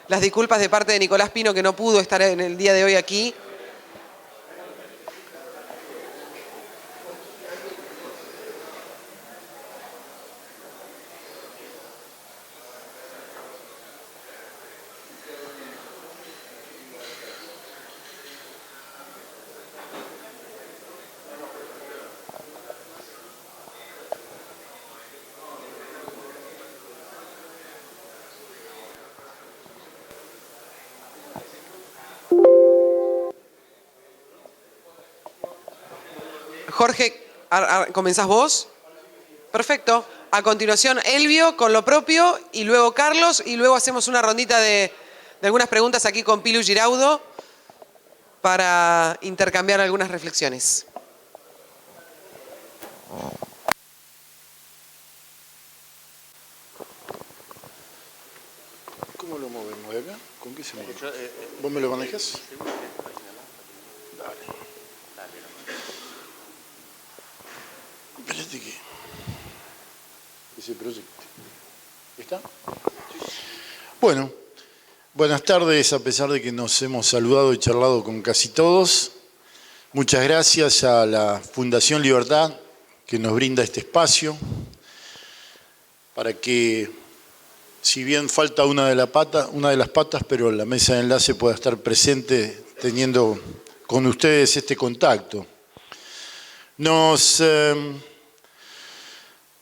las disculpas de parte de Nicolás Pino, que no pudo estar en el día de hoy aquí. Jorge, ¿comenzás vos? Perfecto. A continuación, Elvio con lo propio, y luego Carlos, y luego hacemos una rondita de algunas preguntas aquí con Pilu Giraudo para intercambiar algunas reflexiones. ¿Cómo lo movemos de acá? ¿Con qué se mueve? ¿Vos me lo manejas? Dale. Espérate que se proyecte. ¿Está? Bueno, buenas tardes, a pesar de que nos hemos saludado y charlado con casi todos. Muchas gracias a la Fundación Libertad que nos brinda este espacio para que, si bien falta una de las patas, pero la mesa de enlace pueda estar presente teniendo con ustedes este contacto.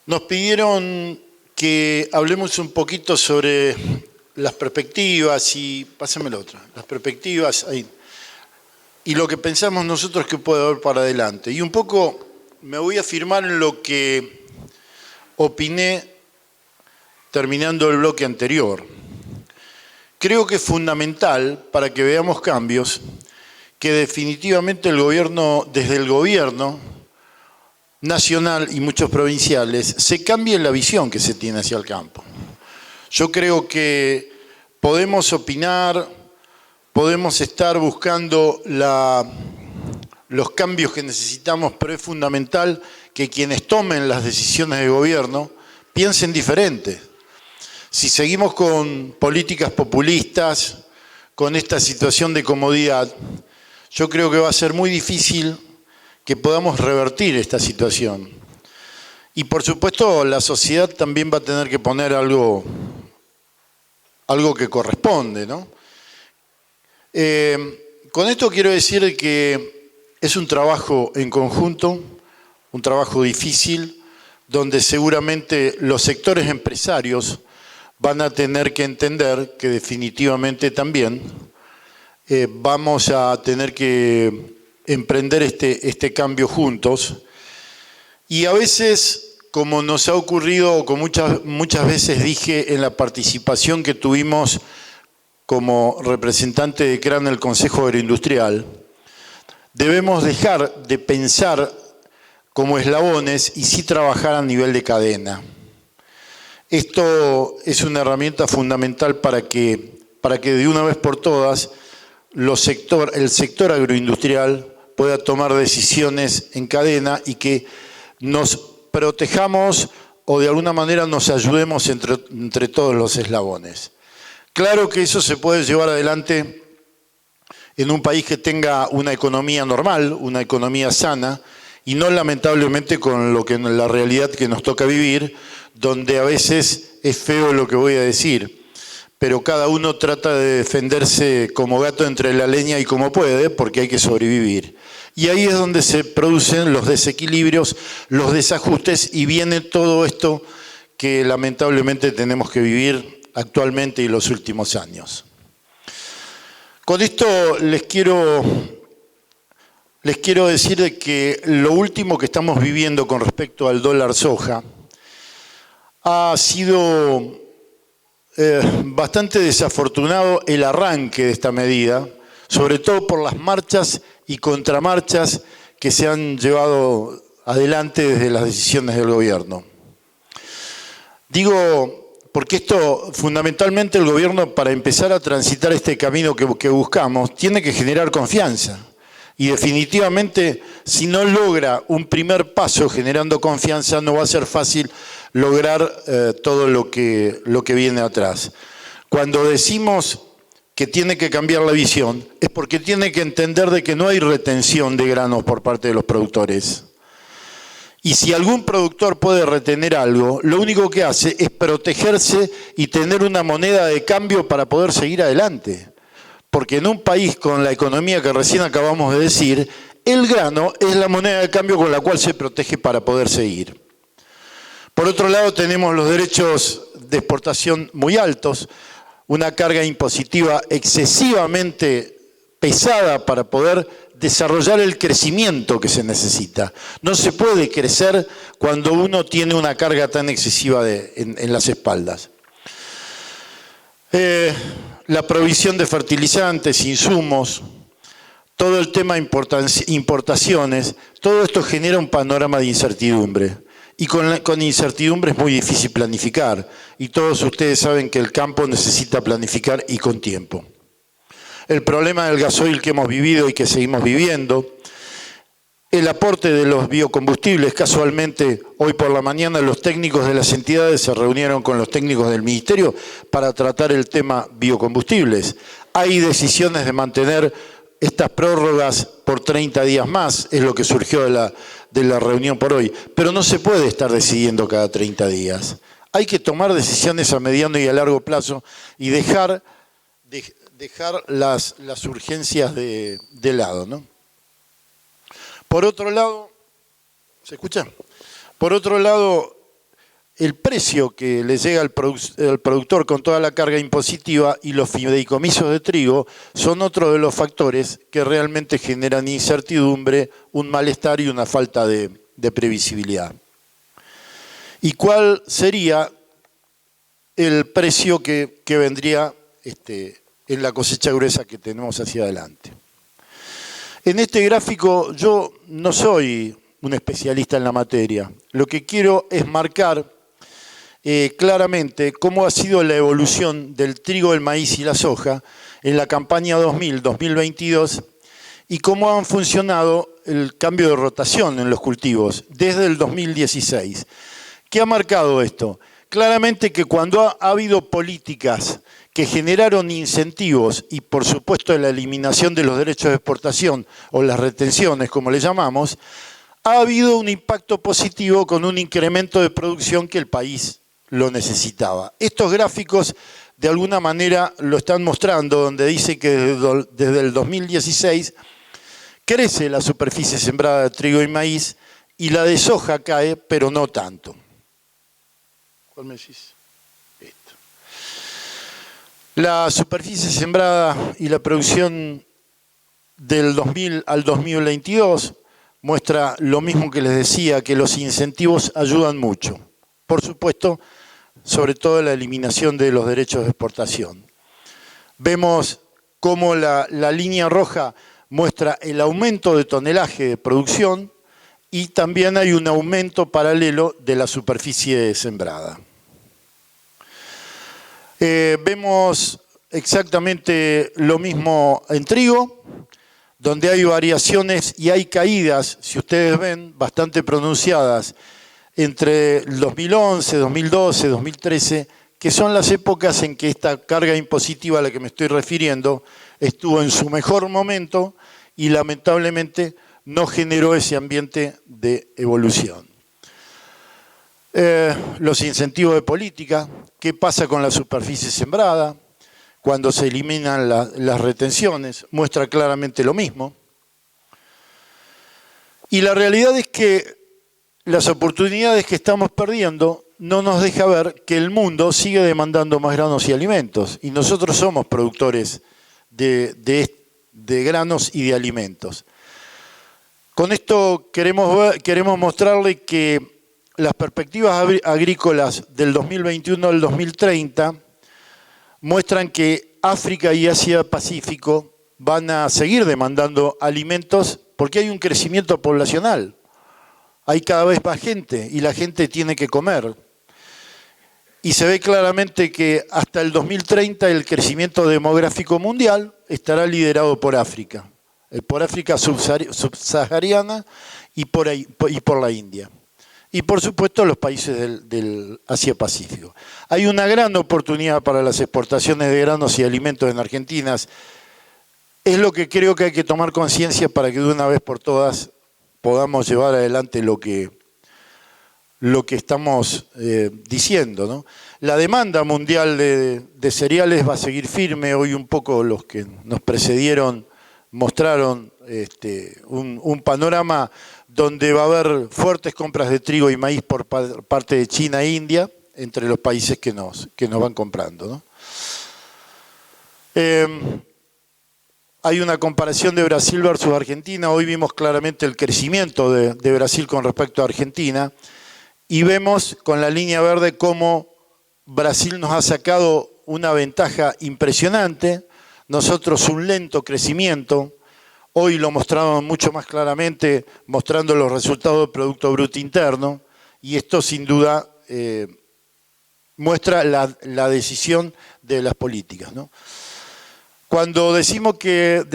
Nos pidieron que hablemos un poquito sobre las perspectivas y, pásame la otra, las perspectivas ahí, y lo que pensamos nosotros que puede haber para adelante. Y un poco me voy a afirmar en lo que opiné terminando el bloque anterior. Creo que es fundamental para que veamos cambios que definitivamente el gobierno, desde el gobierno nacional y muchos provinciales, se cambie la visión que se tiene hacia el campo. Yo creo que podemos opinar, podemos estar buscando los cambios que necesitamos, pero es fundamental que quienes tomen las decisiones de gobierno piensen diferente. Si seguimos con políticas populistas, con esta situación de comodidad, yo creo que va a ser muy difícil que podamos revertir esta situación. Y por supuesto la sociedad también va a tener que poner algo que corresponde, ¿no? Con esto quiero decir que es un trabajo en conjunto, un trabajo difícil, donde seguramente los sectores empresarios van a tener que entender que definitivamente también vamos a tener que emprender este cambio juntos. Y a veces, como nos ha ocurrido, como muchas veces dije en la participación que tuvimos como representante de CRAN en el Consejo Agroindustrial, debemos dejar de pensar como eslabones y sí trabajar a nivel de cadena. Esto es una herramienta fundamental para que de una vez por todas el sector agroindustrial pueda tomar decisiones en cadena y que nos protejamos o de alguna manera nos ayudemos entre todos los eslabones. Claro que eso se puede llevar adelante en un país que tenga una economía normal, una economía sana, y no lamentablemente con la realidad que nos toca vivir, donde a veces es feo lo que voy a decir, pero cada uno trata de defenderse como gato entre la leña y como puede, porque hay que sobrevivir. Y ahí es donde se producen los desequilibrios, los desajustes, y viene todo esto que lamentablemente tenemos que vivir actualmente y los últimos años. Con esto les quiero decir de que lo último que estamos viviendo con respecto al dólar soja ha sido bastante desafortunado el arranque de esta medida, sobre todo por las marchas y contramarchas que se han llevado adelante desde las decisiones del gobierno. Digo, porque esto, fundamentalmente el gobierno, para empezar a transitar este camino que buscamos, tiene que generar confianza. Y definitivamente, si no logra un primer paso generando confianza, no va a ser fácil lograr todo lo que viene atrás. Cuando decimos que tiene que cambiar la visión es porque tiene que entender de que no hay retención de granos por parte de los productores. Y si algún productor puede retener algo, lo único que hace es protegerse y tener una moneda de cambio para poder seguir adelante. Porque en un país con la economía que recién acabamos de decir, el grano es la moneda de cambio con la cual se protege para poder seguir. Por otro lado, tenemos los derechos de exportación muy altos, una carga impositiva excesivamente pesada para poder desarrollar el crecimiento que se necesita. No se puede crecer cuando uno tiene una carga tan excesiva en las espaldas. La provisión de fertilizantes, insumos, todo el tema de importaciones, todo esto genera un panorama de incertidumbre. Y con incertidumbre es muy difícil planificar. Y todos ustedes saben que el campo necesita planificar y con tiempo. El problema del gasoil que hemos vivido y que seguimos viviendo, el aporte de los biocombustibles. Casualmente, hoy por la mañana los técnicos de las entidades se reunieron con los técnicos del Ministerio para tratar el tema biocombustibles. Hay decisiones de mantener estas prórrogas por 30 días más, es lo que surgió de la reunión por hoy. Pero no se puede estar decidiendo cada 30 días. Hay que tomar decisiones a mediano y a largo plazo y dejar las urgencias de lado, ¿no? Por otro lado, ¿se escucha? Por otro lado, el precio que le llega al productor con toda la carga impositiva y los fideicomisos de trigo son otro de los factores que realmente generan incertidumbre, un malestar y una falta de previsibilidad. ¿Y cuál sería el precio que vendría en la cosecha gruesa que tenemos hacia adelante? En este gráfico yo no soy un especialista en la materia. Lo que quiero es marcar claramente cómo ha sido la evolución del trigo, el maíz y la soja en la campaña 2000-2022 y cómo han funcionado el cambio de rotación en los cultivos desde el 2016. ¿Qué ha marcado esto? Claramente que cuando ha habido políticas que generaron incentivos y por supuesto la eliminación de los derechos de exportación o las retenciones, como le llamamos, ha habido un impacto positivo con un incremento de producción que el país lo necesitaba. Estos gráficos de alguna manera lo están mostrando, donde dice que desde el 2016 crece la superficie sembrada de trigo y maíz y la de soja cae, pero no tanto. ¿Cuál me decís? Esto. La superficie sembrada y la producción del 2000 al 2022 muestra lo mismo que les decía, que los incentivos ayudan mucho. Por supuesto, sobre todo la eliminación de los derechos de exportación. Vemos cómo la línea roja muestra el aumento de tonelaje de producción y también hay un aumento paralelo de la superficie sembrada. Vemos exactamente lo mismo en trigo, donde hay variaciones y hay caídas, si ustedes ven, bastante pronunciadas, entre el 2011, 2012, 2013, que son las épocas en que esta carga impositiva a la que me estoy refiriendo estuvo en su mejor momento y lamentablemente no generó ese ambiente de evolución. Los incentivos de política, qué pasa con la superficie sembrada, cuando se eliminan las retenciones, muestra claramente lo mismo. Y la realidad es que las oportunidades que estamos perdiendo no nos deja ver que el mundo sigue demandando más granos y alimentos. Y nosotros somos productores de granos y de alimentos. Con esto queremos mostrarle que las perspectivas agrícolas del 2021 al 2030 muestran que África y Asia-Pacífico van a seguir demandando alimentos porque hay un crecimiento poblacional. Hay cada vez más gente y la gente tiene que comer. Y se ve claramente que hasta el 2030 el crecimiento demográfico mundial estará liderado por África subsahariana y por la India. y por supuesto los países del Asia-Pacífico. Hay una gran oportunidad para las exportaciones de granos y alimentos en Argentina. Es lo que creo que hay que tomar conciencia para que de una vez por todas podamos llevar adelante lo que estamos diciendo, ¿no? La demanda mundial de cereales va a seguir firme. Hoy un poco los que nos precedieron mostraron un panorama donde va a haber fuertes compras de trigo y maíz por parte de China e India, entre los países que nos van comprando, ¿no? Hay una comparación de Brasil versus Argentina. Hoy vimos claramente el crecimiento de Brasil con respecto a Argentina y vemos con la línea verde cómo Brasil nos ha sacado una ventaja impresionante, nosotros un lento crecimiento. Hoy lo mostramos mucho más claramente mostrando los resultados del Producto Bruto Interno y esto sin duda muestra la decisión de las políticas, ¿no? Cuando decimos que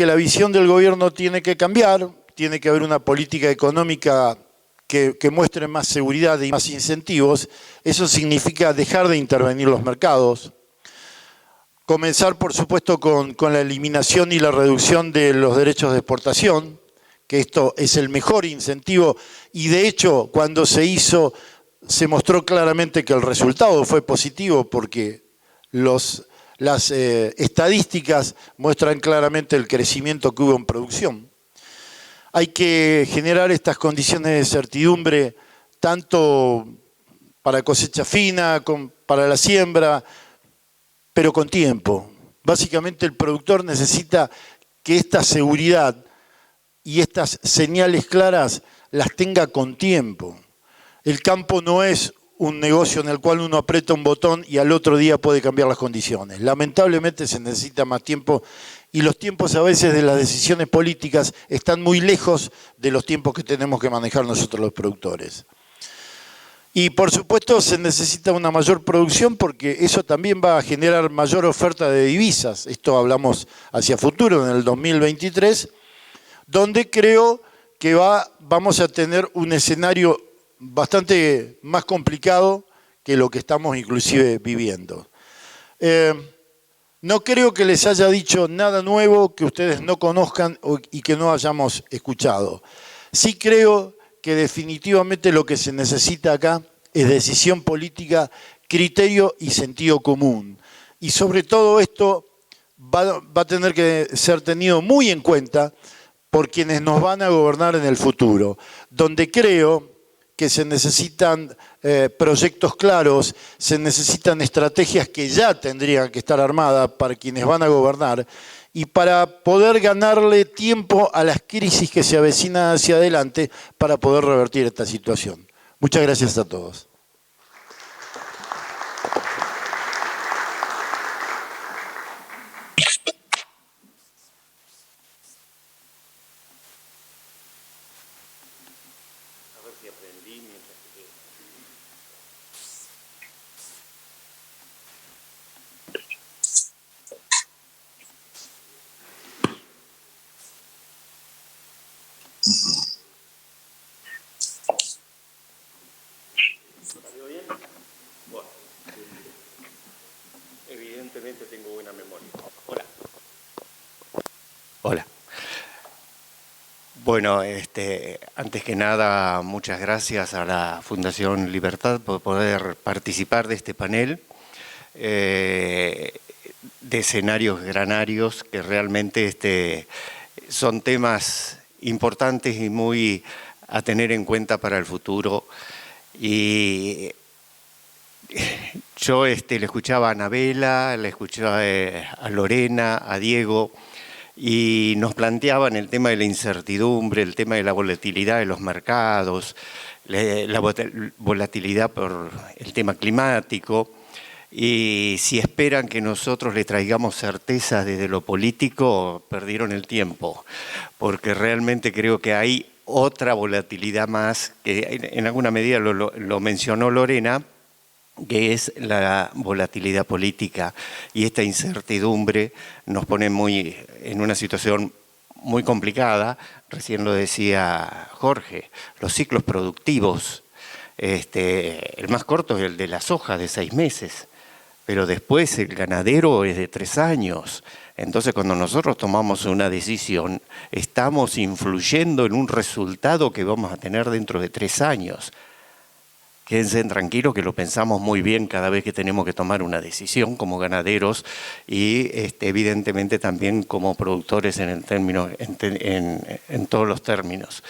la visión del gobierno tiene que cambiar, tiene que haber una política económica que muestre más seguridad y más incentivos, eso significa dejar de intervenir los mercados, comenzar por supuesto con la eliminación y la reducción de los derechos de exportación, que esto es el mejor incentivo y de hecho cuando se hizo se mostró claramente que el resultado fue positivo porque las estadísticas muestran claramente el crecimiento que hubo en producción. Hay que generar estas condiciones de certidumbre tanto para cosecha fina, para la siembra, pero con tiempo. Básicamente el productor necesita que esta seguridad y estas señales claras las tenga con tiempo. El campo no es un negocio en el cual uno aprieta un botón y al otro día puede cambiar las condiciones. Lamentablemente se necesita más tiempo y los tiempos a veces de las decisiones políticas están muy lejos de los tiempos que tenemos que manejar nosotros los productores. Y por supuesto se necesita una mayor producción porque eso también va a generar mayor oferta de divisas. Esto hablamos hacia futuro, en el 2023, donde creo que vamos a tener un escenario bastante más complicado que lo que estamos inclusive viviendo. No creo que les haya dicho nada nuevo que ustedes no conozcan y que no hayamos escuchado. Sí creo que definitivamente lo que se necesita acá es decisión política, criterio y sentido común. Y sobre todo esto va a tener que ser tenido muy en cuenta por quienes nos van a gobernar en el futuro, donde creo que se necesitan proyectos claros, se necesitan estrategias que ya tendrían que estar armadas para quienes van a gobernar y para poder ganarle tiempo a las crisis que se avecinan hacia adelante para poder revertir esta situación. Muchas gracias a todos. Evidentemente tengo buena memoria. Hola. Hola. Bueno, antes que nada, muchas gracias a la Fundación Libertad por poder participar de este panel de escenarios granarios que realmente son temas importantes y muy a tener en cuenta para el futuro. Y yo le escuchaba a Anabela, le escuchaba a Lorena, a Diego, y nos planteaban el tema de la incertidumbre, el tema de la volatilidad de los mercados, la volatilidad por el tema climático, y si esperan que nosotros les traigamos certezas desde lo político, perdieron el tiempo, porque realmente creo que hay otra volatilidad más, que en alguna medida lo mencionó Lorena, que es la volatilidad política, y esta incertidumbre nos pone en una situación muy complicada. Recién lo decía Jorge, los ciclos productivos El más corto es el de la soja, de 6 meses, pero después el ganadero es de 3 años. Entonces, cuando nosotros tomamos una decisión, estamos influyendo en un resultado que vamos a tener dentro de 3 años. Quédense tranquilos que lo pensamos muy bien cada vez que tenemos que tomar una decisión como ganaderos y evidentemente también como productores en todos los términos.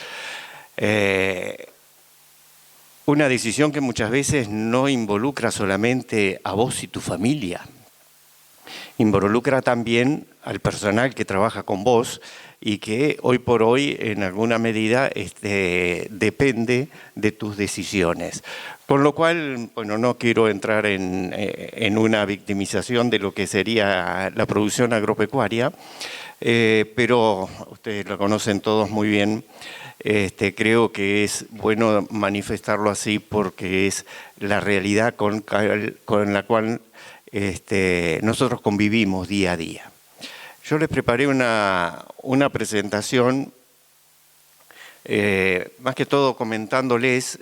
Una decisión que muchas veces no involucra solamente a vos y tu familia, involucra también al personal que trabaja con vos y que hoy por hoy en alguna medida depende de tus decisiones. Con lo cual, bueno, no quiero entrar en una victimización de lo que sería la producción agropecuaria, pero ustedes lo conocen todos muy bien. Creo que es bueno manifestarlo así porque es la realidad con la cual nosotros convivimos día a día. Yo les preparé una presentación, más que todo comentándoles,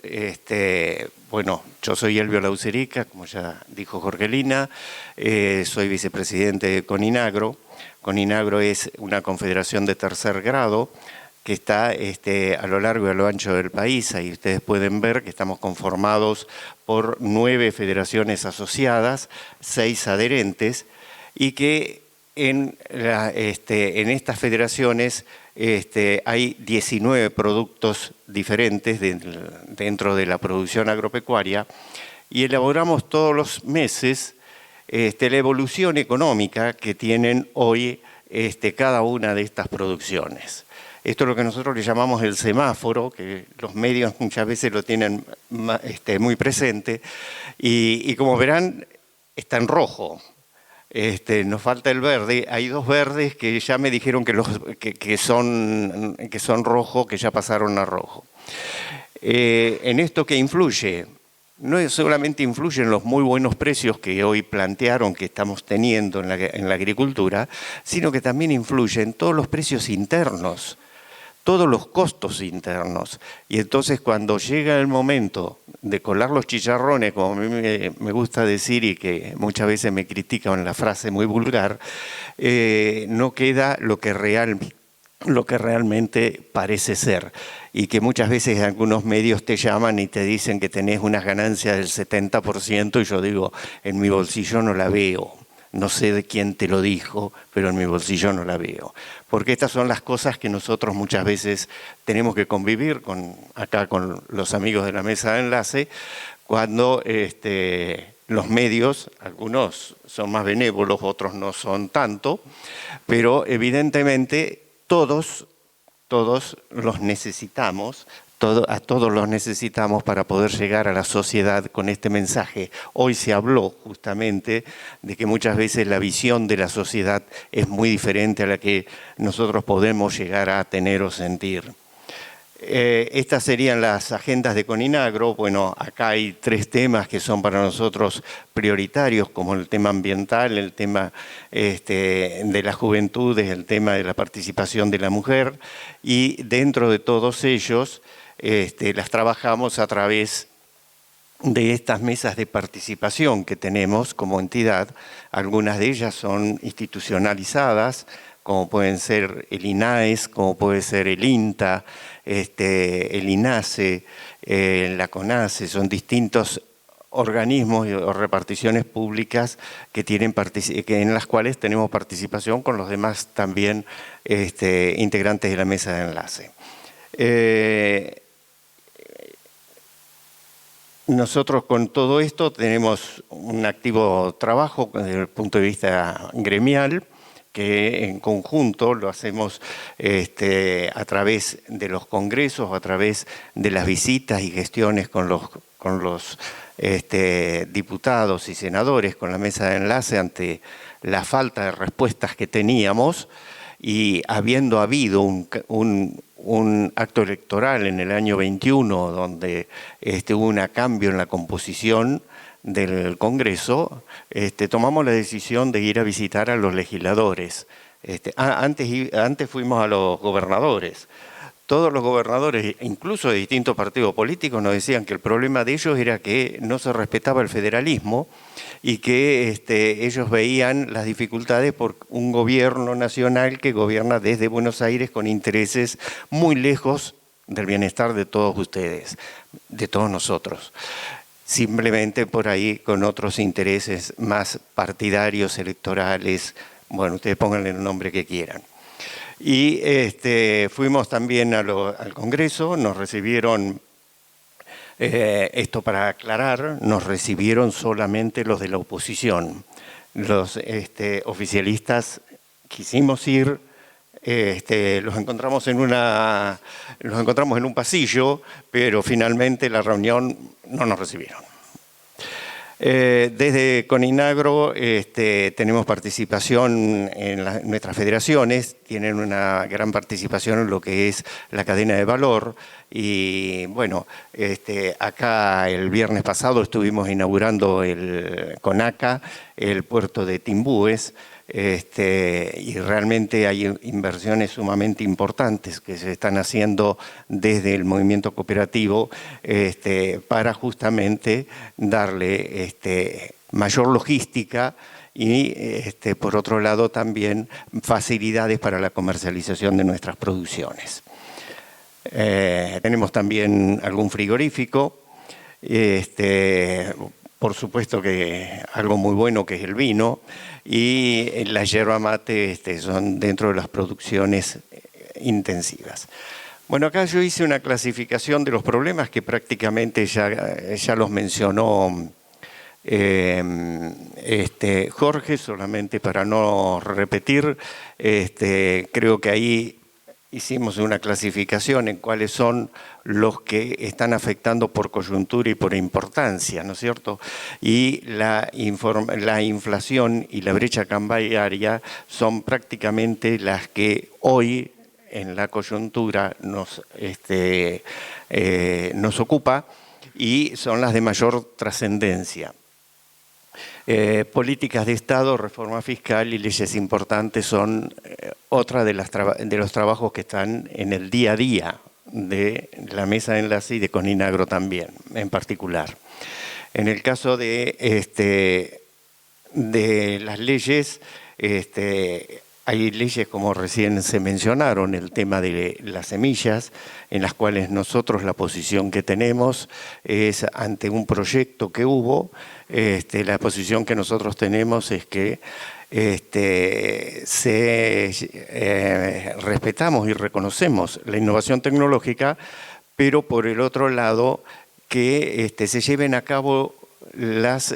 bueno, yo soy Elvio Laucerica, como ya dijo Jorgelina, soy vicepresidente de Coninagro. Coninagro es una confederación de tercer grado que está a lo largo y a lo ancho del país. Ahí ustedes pueden ver que estamos conformados por 9 federaciones asociadas, 6 adherentes, y que en estas federaciones hay 19 productos diferentes dentro de la producción agropecuaria y elaboramos todos los meses la evolución económica que tienen hoy cada una de estas producciones. Esto es lo que nosotros le llamamos el semáforo, que los medios muchas veces lo tienen muy presente, y como verán, está en rojo. Nos falta el verde. Hay 2 verdes que ya me dijeron que son rojo, que ya pasaron a rojo. En esto que influye, no solamente influyen los muy buenos precios que hoy plantearon que estamos teniendo en la agricultura, sino que también influyen todos los precios internos, todos los costos internos. Y entonces cuando llega el momento de colar los chicharrones, como a mí me gusta decir y que muchas veces me critican la frase muy vulgar, no queda lo que realmente parece ser. Y que muchas veces algunos medios te llaman y te dicen que tenés unas ganancias del 70% y yo digo, en mi bolsillo no la veo. No sé de quién te lo dijo, pero en mi bolsillo no la veo. Porque estas son las cosas que nosotros muchas veces tenemos que convivir acá con los amigos de la mesa de enlace, cuando los medios, algunos son más benévolos, otros no son tanto, pero evidentemente todos los necesitamos. A todos los necesitamos para poder llegar a la sociedad con este mensaje. Hoy se habló justamente de que muchas veces la visión de la sociedad es muy diferente a la que nosotros podemos llegar a tener o sentir. Estas serían las agendas de Coninagro. Bueno, acá hay 3 temas que son para nosotros prioritarios, como el tema ambiental, el tema de las juventudes, el tema de la participación de la mujer, y dentro de todos ellos las trabajamos a través de estas mesas de participación que tenemos como entidad. Algunas de ellas son institucionalizadas, como pueden ser el INAES, como puede ser el INTA, el INACE, la CONACE, son distintos organismos o reparticiones públicas en las cuales tenemos participación con los demás también integrantes de la mesa de enlace. Nosotros con todo esto tenemos un activo trabajo desde el punto de vista gremial, que en conjunto lo hacemos a través de los congresos, a través de las visitas y gestiones con los diputados y senadores, con la mesa de enlace ante la falta de respuestas que teníamos, y habiendo habido un acto electoral en el año 21 donde hubo un cambio en la composición del Congreso, tomamos la decisión de ir a visitar a los legisladores. Antes fuimos a los gobernadores, todos los gobernadores, incluso de distintos partidos políticos, nos decían que el problema de ellos era que no se respetaba el federalismo y que ellos veían las dificultades por un gobierno nacional que gobierna desde Buenos Aires con intereses muy lejos del bienestar de todos ustedes, de todos nosotros. Simplemente por ahí con otros intereses más partidarios, electorales, bueno, ustedes pónganle el nombre que quieran. Y fuimos también al Congreso, nos recibieron, esto para aclarar, nos recibieron solamente los de la oposición. Los oficialistas quisimos ir, los encontramos en un pasillo, pero finalmente la reunión no nos recibieron. Desde Coninagro tenemos participación en nuestras federaciones, tienen una gran participación en lo que es la cadena de valor y bueno, acá el viernes pasado estuvimos inaugurando con ACA el puerto de Timbúes. Y realmente hay inversiones sumamente importantes que se están haciendo desde el movimiento cooperativo para justamente darle mayor logística y por otro lado también facilidades para la comercialización de nuestras producciones. Tenemos también algún frigorífico, por supuesto que algo muy bueno que es el vino y la yerba mate son dentro de las producciones intensivas. Bueno, acá yo hice una clasificación de los problemas que prácticamente ya los mencionó Jorge, solamente para no repetir, creo que ahí hicimos una clasificación en cuáles son los que están afectando por coyuntura y por importancia, ¿no es cierto? Y la inflación y la brecha cambiaria son prácticamente las que hoy en la coyuntura nos ocupa y son las de mayor trascendencia. Políticas de Estado, reforma fiscal y leyes importantes son otra de los trabajos que están en el día a día de la mesa de enlace y de Coninagro también, en particular. En el caso de las leyes, hay leyes como recién se mencionaron, el tema de las semillas, en las cuales nosotros la posición que tenemos es ante un proyecto que hubo, la posición que nosotros tenemos es que respetamos y reconocemos la innovación tecnológica, pero por el otro lado que se lleven a cabo las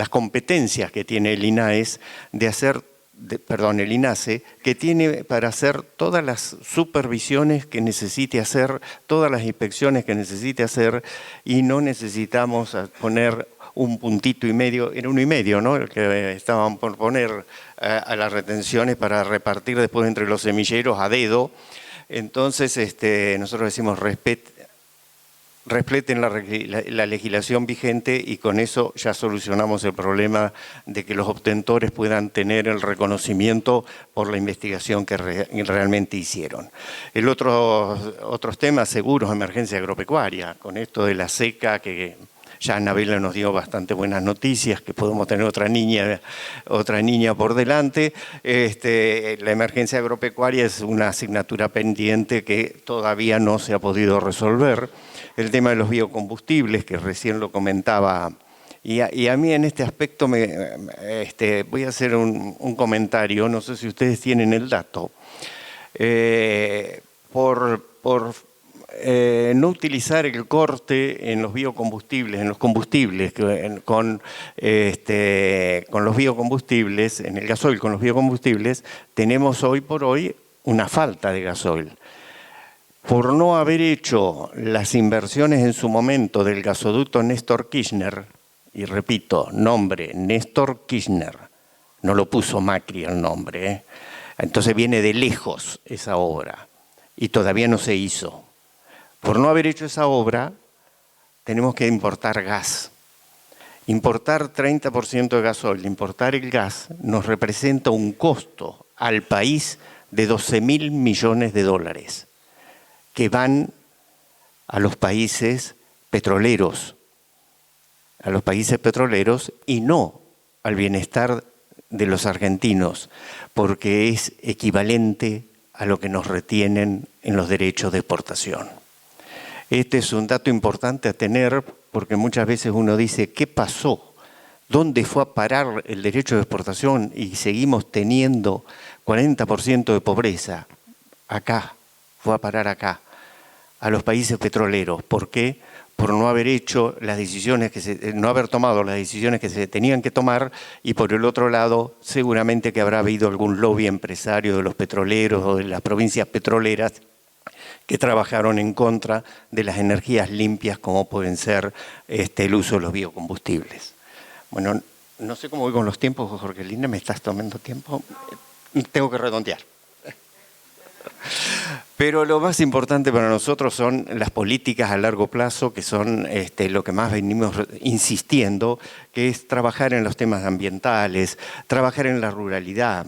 competencias que tiene el INAES el INASE, que tiene para hacer todas las supervisiones que necesite hacer, todas las inspecciones que necesite hacer, y no necesitamos poner un puntito y medio, era 1,5, ¿no? El que estaban por poner a las retenciones para repartir después entre los semilleros a dedo. Entonces, nosotros decimos respeten la legislación vigente y con eso ya solucionamos el problema de que los obtentores puedan tener el reconocimiento por la investigación que realmente hicieron. Otros temas, seguros, emergencia agropecuaria, con esto de la seca que ya Anabela nos dio bastante buenas noticias, que podemos tener otra niña por delante. La emergencia agropecuaria es una asignatura pendiente que todavía no se ha podido resolver. El tema de los biocombustibles, que recién lo comentaba, y a mí en este aspecto voy a hacer un comentario, no sé si ustedes tienen el dato. No utilizar el corte en los biocombustibles, en los combustibles, con los biocombustibles, en el gasoil con los biocombustibles, tenemos hoy por hoy una falta de gasoil. Por no haber hecho las inversiones en su momento del gasoducto Néstor Kirchner, y repito, nombre Néstor Kirchner, no lo puso Macri el nombre, entonces viene de lejos esa obra y todavía no se hizo. Por no haber hecho esa obra, tenemos que importar gas. Importar 30% de gasoil, importar el gas, nos representa un costo al país de 12.000 millones de dólares. que van a los países petroleros, y no al bienestar de los argentinos, porque es equivalente a lo que nos retienen en los derechos de exportación. Este es un dato importante a tener, porque muchas veces uno dice, ¿qué pasó? ¿Dónde fue a parar el derecho de exportación y seguimos teniendo 40% de pobreza? Acá, fue a parar acá, a los países petroleros. ¿Por qué? Por no haber hecho las decisiones no haber tomado las decisiones que se tenían que tomar, y por el otro lado, seguramente que habrá habido algún lobby empresario de los petroleros o de las provincias petroleras que trabajaron en contra de las energías limpias, como pueden ser el uso de los biocombustibles. Bueno, no sé cómo voy con los tiempos, Jorgelina, ¿me estás tomando tiempo? Tengo que redondear. Pero lo más importante para nosotros son las políticas a largo plazo, que son lo que más venimos insistiendo, que es trabajar en los temas ambientales, trabajar en la ruralidad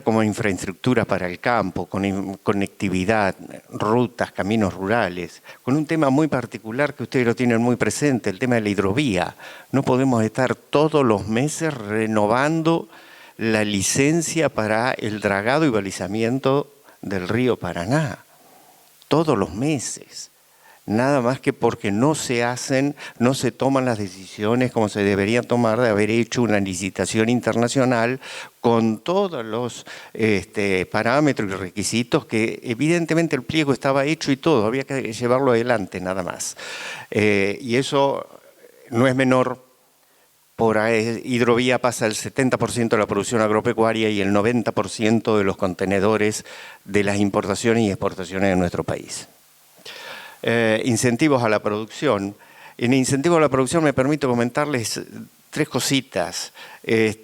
como infraestructura para el campo, con conectividad, rutas, caminos rurales, con un tema muy particular que ustedes lo tienen muy presente, el tema de la hidrovía. No podemos estar todos los meses renovando la licencia para el dragado y balizamiento del río Paraná, todos los meses, nada más que porque no se toman las decisiones como se deberían tomar, de haber hecho una licitación internacional con todos los parámetros y requisitos, que evidentemente el pliego estaba hecho y todo, había que llevarlo adelante nada más. Y eso no es menor. Por hidrovía pasa el 70% de la producción agropecuaria y el 90% de los contenedores de las importaciones y exportaciones de nuestro país. Incentivos a la producción. En incentivos a la producción me permito comentarles 3 cositas. Es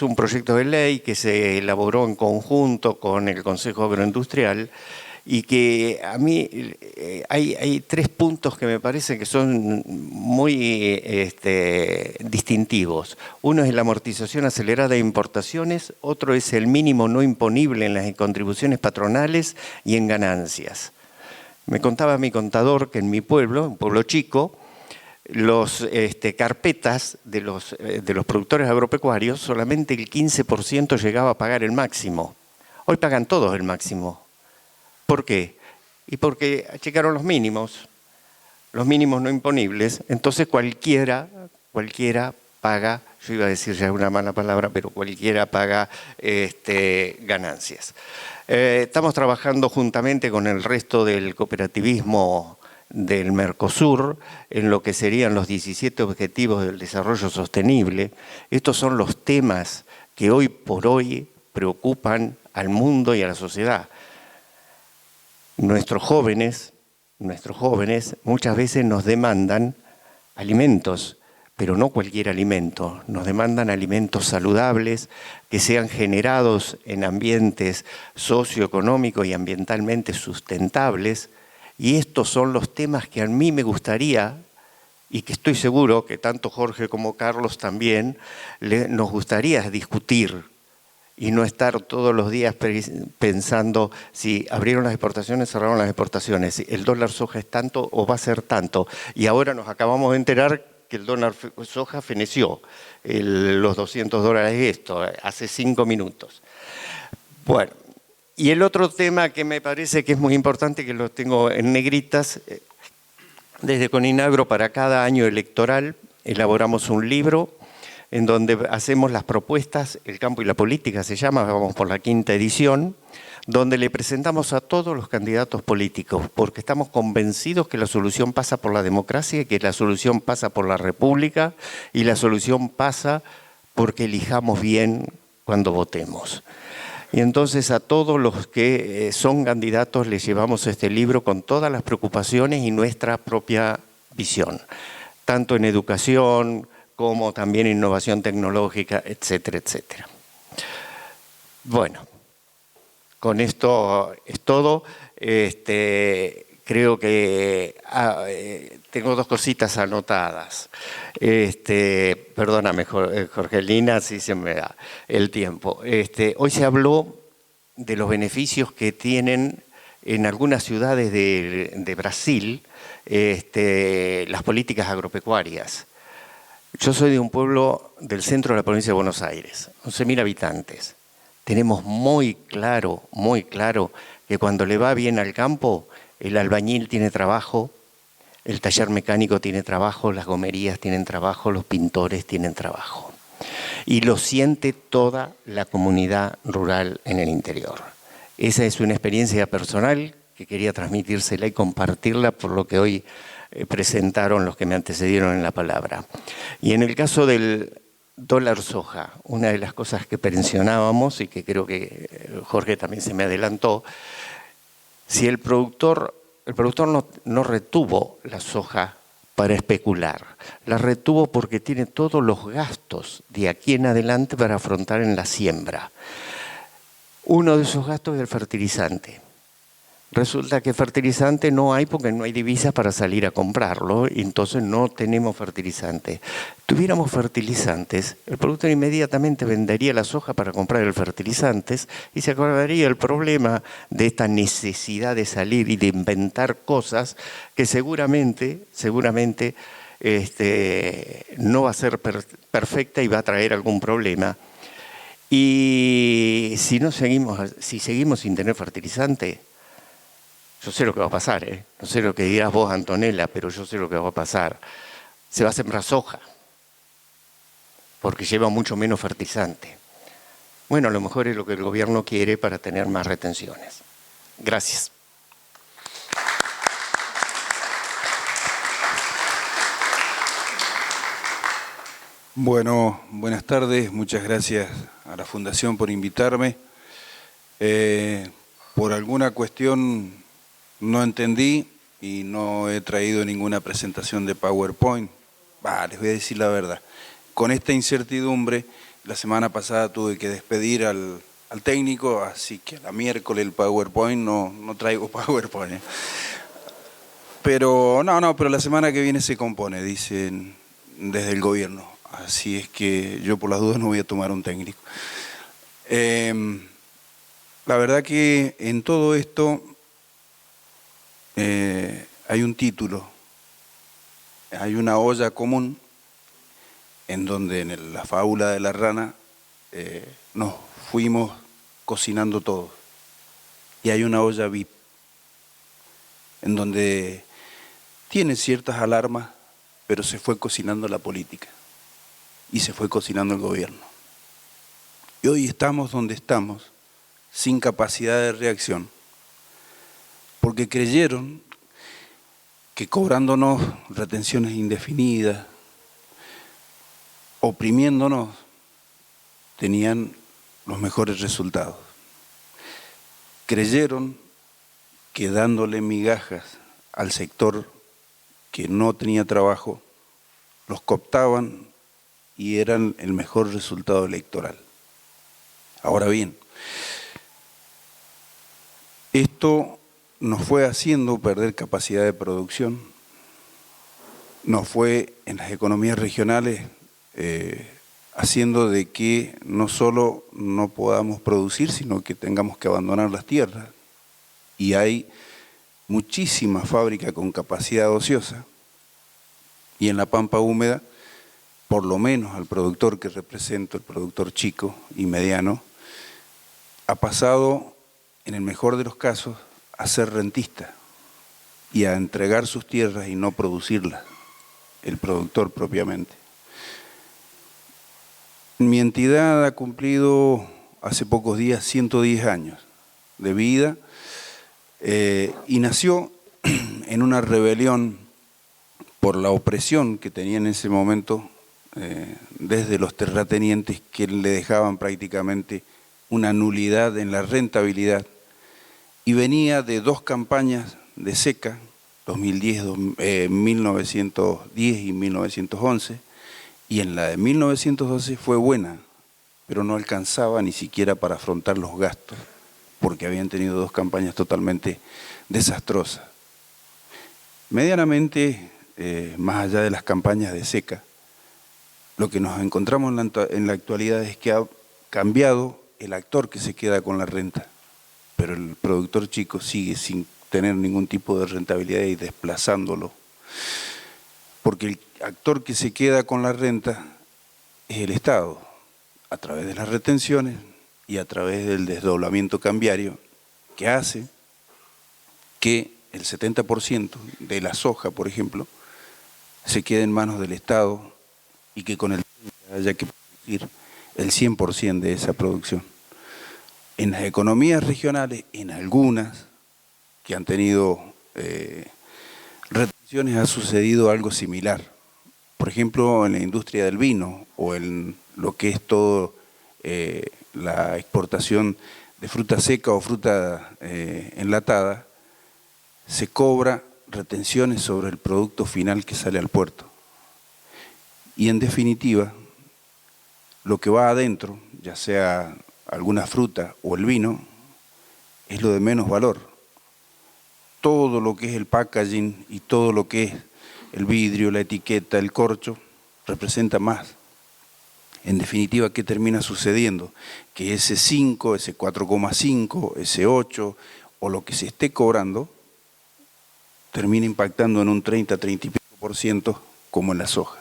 un proyecto de ley que se elaboró en conjunto con el Consejo Agroindustrial, y que a mí hay 3 puntos que me parecen que son muy distintivos. Uno es la amortización acelerada de importaciones, otro es el mínimo no imponible en las contribuciones patronales y en ganancias. Me contaba mi contador que en mi pueblo, un pueblo chico, los carpetas de los productores agropecuarios, solamente el 15% llegaba a pagar el máximo. Hoy pagan todos el máximo. ¿Por qué? Y porque achicaron los mínimos no imponibles, entonces cualquiera paga, yo iba a decir ya una mala palabra, pero cualquiera paga ganancias. Estamos trabajando juntamente con el resto del cooperativismo del Mercosur en lo que serían los 17 Objetivos del Desarrollo Sostenible. Estos son los temas que hoy por hoy preocupan al mundo y a la sociedad. Nuestros jóvenes muchas veces nos demandan alimentos, pero no cualquier alimento. Nos demandan alimentos saludables, que sean generados en ambientes socioeconómicos y ambientalmente sustentables. Y estos son los temas que a mí me gustaría, y que estoy seguro que tanto Jorge como Carlos también, nos gustaría discutir, y no estar todos los días pensando si abrieron las exportaciones, cerraron las exportaciones, si el dólar soja es tanto o va a ser tanto. Y ahora nos acabamos de enterar que el dólar soja feneció, los $200 hace 5 minutos. Bueno, y el otro tema que me parece que es muy importante, que lo tengo en negritas, desde Coninagro para cada año electoral elaboramos un libro en donde hacemos las propuestas, El campo y la política se llama, vamos por la 5ª edición, donde le presentamos a todos los candidatos políticos, porque estamos convencidos que la solución pasa por la democracia, y que la solución pasa por la república, y la solución pasa porque elijamos bien cuando votemos. Y entonces a todos los que son candidatos les llevamos este libro con todas las preocupaciones y nuestra propia visión, tanto en educación como también innovación tecnológica, etcétera, etcétera. Bueno, con esto es todo. Creo que tengo 2 cositas anotadas. Perdóname, Jorgelina, si se me da el tiempo. Hoy se habló de los beneficios que tienen en algunas ciudades de Brasil las políticas agropecuarias. Yo soy de un pueblo del centro de la provincia de Buenos Aires, 11.000 habitantes. Tenemos muy claro que cuando le va bien al campo, el albañil tiene trabajo, el taller mecánico tiene trabajo, las gomerías tienen trabajo, los pintores tienen trabajo. Y lo siente toda la comunidad rural en el interior. Esa es una experiencia personal que quería transmitírsela y compartirla por lo que hoy presentaron los que me antecedieron en la palabra. Y en el caso del dólar soja, una de las cosas que mencionábamos y que creo que Jorge también se me adelantó, si el productor no retuvo la soja para especular, la retuvo porque tiene todos los gastos de aquí en adelante para afrontar en la siembra. Uno de esos gastos es el fertilizante. Resulta que fertilizante no hay porque no hay divisas para salir a comprarlo y entonces no tenemos fertilizante. Tuviéramos fertilizantes, el productor inmediatamente vendería la soja para comprar el fertilizantes y se acordaría el problema de esta necesidad de salir y de inventar cosas que seguramente no va a ser perfecta y va a traer algún problema. Y si seguimos sin tener fertilizante, yo sé lo que va a pasar, no sé lo que dirás vos, Antonella, pero yo sé lo que va a pasar. Se va a sembrar soja, porque lleva mucho menos fertilizante. Bueno, a lo mejor es lo que el gobierno quiere para tener más retenciones. Gracias. Bueno, buenas tardes. Muchas gracias a la Fundación por invitarme. Por alguna cuestión no entendí y no he traído ninguna presentación de PowerPoint. Les voy a decir la verdad. Con esta incertidumbre, la semana pasada tuve que despedir al técnico, así que a la miércoles el PowerPoint no traigo PowerPoint. Pero la semana que viene se compone, dicen desde el gobierno. Así es que yo por las dudas no voy a tomar un técnico. La verdad que en todo esto hay un título, hay una olla común en donde en la fábula de la rana nos fuimos cocinando todos. Y hay una olla VIP en donde tiene ciertas alarmas, pero se fue cocinando la política y se fue cocinando el gobierno. Y hoy estamos donde estamos, sin capacidad de reacción, porque creyeron que cobrándonos retenciones indefinidas, oprimiéndonos, tenían los mejores resultados. Creyeron que dándole migajas al sector que no tenía trabajo, los cooptaban y eran el mejor resultado electoral. Ahora bien, esto nos fue haciendo perder capacidad de producción, nos fue en las economías regionales haciendo de que no solo no podamos producir, sino que tengamos que abandonar las tierras. Y hay muchísimas fábricas con capacidad ociosa, y en la pampa húmeda, por lo menos al productor que represento, el productor chico y mediano, ha pasado, en el mejor de los casos, a ser rentista y a entregar sus tierras y no producirlas, el productor propiamente. Mi entidad ha cumplido hace pocos días 110 años de vida y nació en una rebelión por la opresión que tenía en ese momento desde los terratenientes que le dejaban prácticamente una nulidad en la rentabilidad, y venía de dos campañas de seca, 1910 y 1911, y en la de 1912 fue buena, pero no alcanzaba ni siquiera para afrontar los gastos, porque habían tenido dos campañas totalmente desastrosas. Medianamente, más allá de las campañas de seca, lo que nos encontramos en la actualidad es que ha cambiado el actor que se queda con la renta. pero el productor chico sigue sin tener ningún tipo de rentabilidad y desplazándolo. Porque el actor que se queda con la renta es el Estado, a través de las retenciones y a través del desdoblamiento cambiario, que hace que el 70% de la soja, por ejemplo, se quede en manos del Estado y que con el haya que producir el 100% de esa producción. En las economías regionales, en algunas que han tenido retenciones, ha sucedido algo similar. Por ejemplo, en la industria del vino o en lo que es todo la exportación de fruta seca o fruta enlatada, se cobra retenciones sobre el producto final que sale al puerto. Y en definitiva, lo que va adentro, ya sea alguna fruta o el vino, es lo de menos valor. Todo lo que es el packaging y todo lo que es el vidrio, la etiqueta, el corcho, representa más. En definitiva, ¿qué termina sucediendo? Que ese 5, ese 4,5, ese 8 o lo que se esté cobrando, termina impactando en un 30, 30 y pico % como en la soja,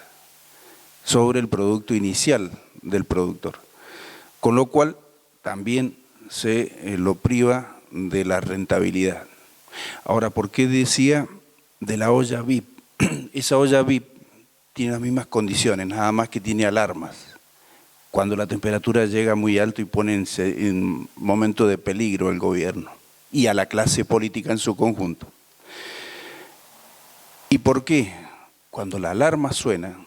sobre el producto inicial del productor. Con lo cual también se lo priva de la rentabilidad. Ahora, ¿por qué decía de la olla VIP? Esa olla VIP tiene las mismas condiciones, nada más que tiene alarmas. Cuando la temperatura llega muy alto y pone en momento de peligro el gobierno y a la clase política en su conjunto. ¿Y por qué? Cuando la alarma suena,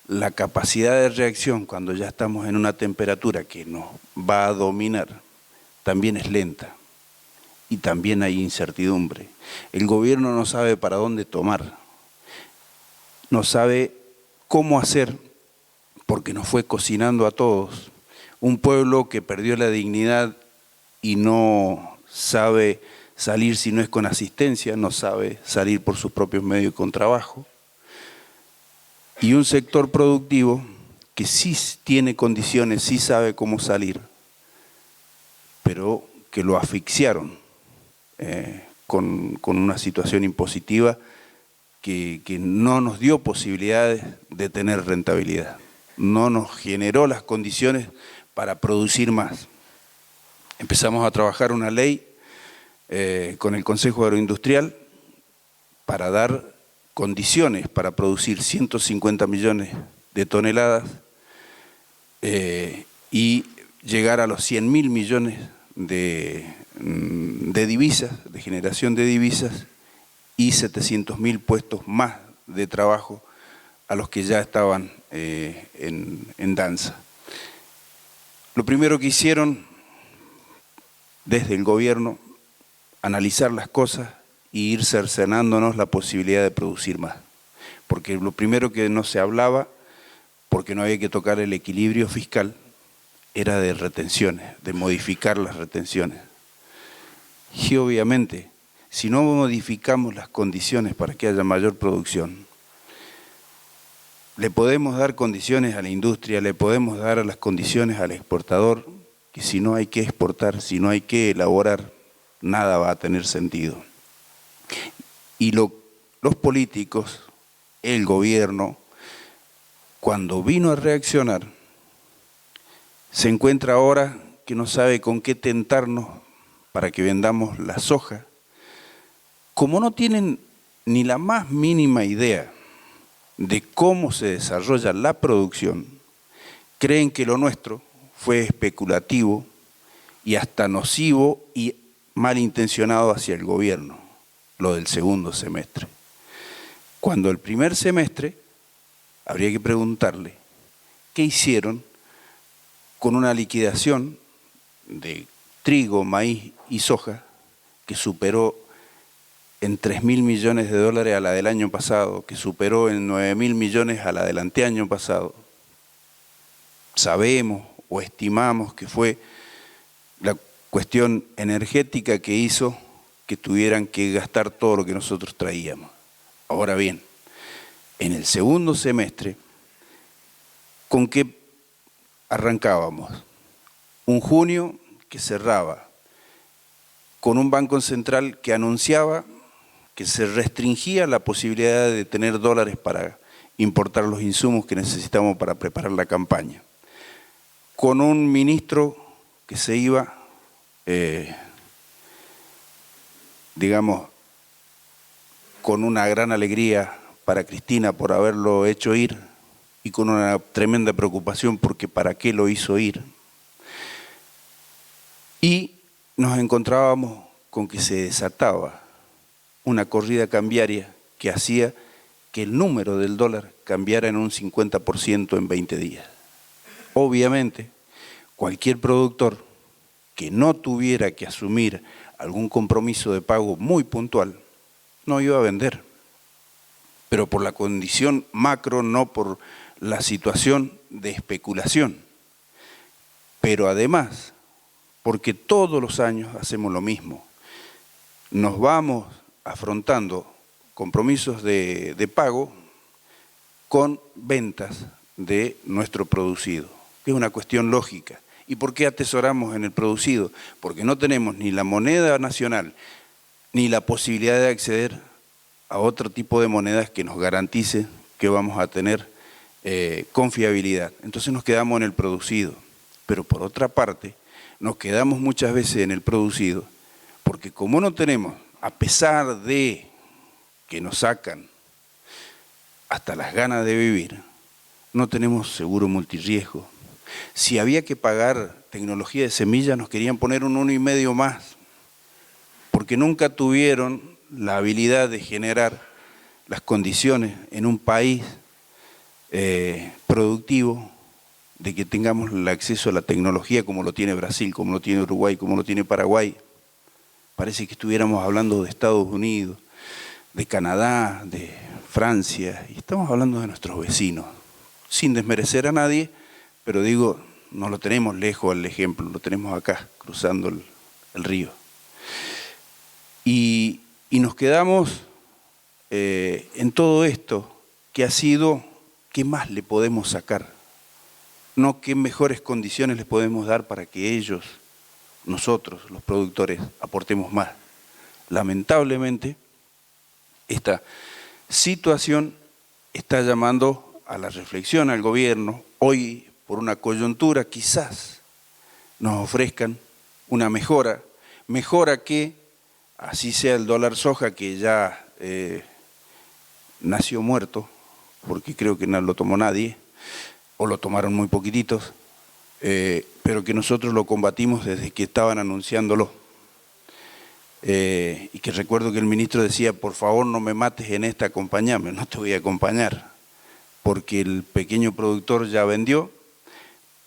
la capacidad de reacción cuando ya estamos en una temperatura que nos va a dominar, también es lenta y también hay incertidumbre. El gobierno no sabe para dónde tomar, no sabe cómo hacer porque nos fue cocinando a todos. Un pueblo que perdió la dignidad y no sabe salir si no es con asistencia, no sabe salir por sus propios medios con trabajo. Y un sector productivo que sí tiene condiciones, sí sabe cómo salir, pero que lo asfixiaron con una situación impositiva que no nos dio posibilidades de tener rentabilidad, no nos generó las condiciones para producir más. Empezamos a trabajar una ley con el Consejo Agroindustrial para dar condiciones para producir 150 millones de toneladas y llegar a los 100.000 millones de divisas, de generación de divisas y 700.000 puestos más de trabajo a los que ya estaban en danza. Lo primero que hicieron desde el gobierno, analizar las cosas y ir cercenándonos la posibilidad de producir más. Porque lo primero que no se hablaba, porque no había que tocar el equilibrio fiscal, era de retenciones, de modificar las retenciones. Y obviamente, si no modificamos las condiciones para que haya mayor producción, le podemos dar condiciones a la industria, le podemos dar las condiciones al exportador, que si no hay que exportar, si no hay que elaborar, nada va a tener sentido. Y los políticos, el gobierno, cuando vino a reaccionar, se encuentra ahora que no sabe con qué tentarnos para que vendamos la soja. Como no tienen ni la más mínima idea de cómo se desarrolla la producción, creen que lo nuestro fue especulativo y hasta nocivo y malintencionado hacia el gobierno, lo del segundo semestre. Cuando el primer semestre, habría que preguntarle, ¿qué hicieron con una liquidación de trigo, maíz y soja que superó en 3.000 millones de dólares a la del año pasado, que superó en 9.000 millones a la del anteaño pasado? Sabemos o estimamos que fue la cuestión energética que hizo que tuvieran que gastar todo lo que nosotros traíamos. Ahora bien, en el segundo semestre, ¿con qué arrancábamos? Un junio que cerraba con un banco central que anunciaba que se restringía la posibilidad de tener dólares para importar los insumos que necesitamos para preparar la campaña, con un ministro que se iba, digamos, con una gran alegría para Cristina por haberlo hecho ir y con una tremenda preocupación porque para qué lo hizo ir. Y nos encontrábamos con que se desataba una corrida cambiaria que hacía que el número del dólar cambiara en un 50% en 20 días. Obviamente, cualquier productor que no tuviera que asumir algún compromiso de pago muy puntual, no iba a vender. Pero por la condición macro, no por la situación de especulación. Pero además, porque todos los años hacemos lo mismo. Nos vamos afrontando compromisos de pago con ventas de nuestro producido, que es una cuestión lógica. ¿Y por qué atesoramos en el producido? Porque no tenemos ni la moneda nacional, ni la posibilidad de acceder a otro tipo de monedas que nos garantice que vamos a tener confiabilidad. Entonces nos quedamos en el producido. Pero por otra parte, nos quedamos muchas veces en el producido, porque como no tenemos, a pesar de que nos sacan hasta las ganas de vivir, no tenemos seguro multirriesgo. Si había que pagar tecnología de semilla, nos querían poner un 1,5 más, porque nunca tuvieron la habilidad de generar las condiciones en un país productivo, de que tengamos el acceso a la tecnología como lo tiene Brasil, como lo tiene Uruguay, como lo tiene Paraguay. Parece que estuviéramos hablando de Estados Unidos, de Canadá, de Francia, y estamos hablando de nuestros vecinos, sin desmerecer a nadie, pero digo, no lo tenemos lejos el ejemplo, lo tenemos acá, cruzando el río. Y nos quedamos en todo esto que ha sido, ¿qué más le podemos sacar? No qué mejores condiciones les podemos dar para que ellos, nosotros, los productores, aportemos más. Lamentablemente, esta situación está llamando a la reflexión al gobierno. Hoy, por una coyuntura, quizás nos ofrezcan una mejora que, así sea el dólar soja, que ya nació muerto, porque creo que no lo tomó nadie, o lo tomaron muy poquititos, pero que nosotros lo combatimos desde que estaban anunciándolo. Y que recuerdo que el ministro decía, por favor no me mates en esta, acompáñame. No te voy a acompañar, porque el pequeño productor ya vendió,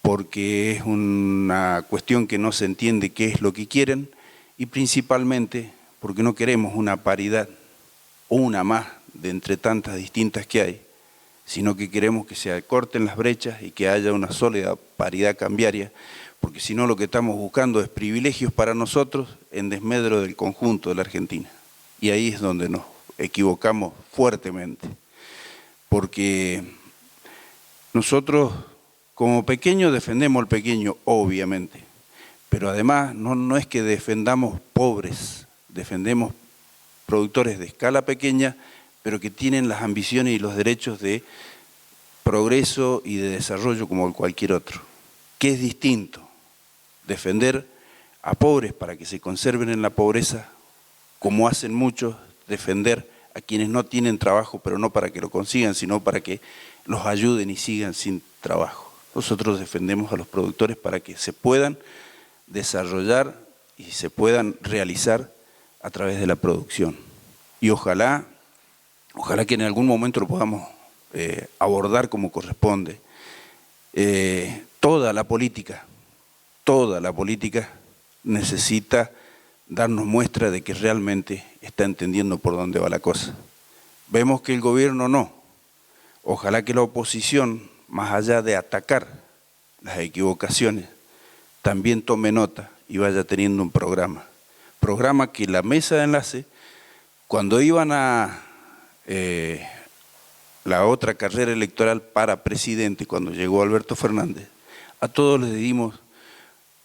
porque es una cuestión que no se entiende qué es lo que quieren, y principalmente porque no queremos una paridad, o una más de entre tantas distintas que hay, sino que queremos que se acorten las brechas y que haya una sólida paridad cambiaria, porque si no lo que estamos buscando es privilegios para nosotros en desmedro del conjunto de la Argentina. Y ahí es donde nos equivocamos fuertemente, porque nosotros como pequeños defendemos al pequeño, obviamente, pero además no es que defendamos pobres, defendemos productores de escala pequeña, pero que tienen las ambiciones y los derechos de progreso y de desarrollo como cualquier otro. ¿Qué es distinto? Defender a pobres para que se conserven en la pobreza, como hacen muchos, defender a quienes no tienen trabajo, pero no para que lo consigan, sino para que los ayuden y sigan sin trabajo. Nosotros defendemos a los productores para que se puedan desarrollar y se puedan realizar a través de la producción. Y ojalá que en algún momento lo podamos abordar como corresponde. Toda la política necesita darnos muestra de que realmente está entendiendo por dónde va la cosa. Vemos que el gobierno no. Ojalá que la oposición, más allá de atacar las equivocaciones, también tome nota y vaya teniendo un programa. Programa que la mesa de enlace, cuando iban a la otra carrera electoral para presidente, cuando llegó Alberto Fernández, a todos les dimos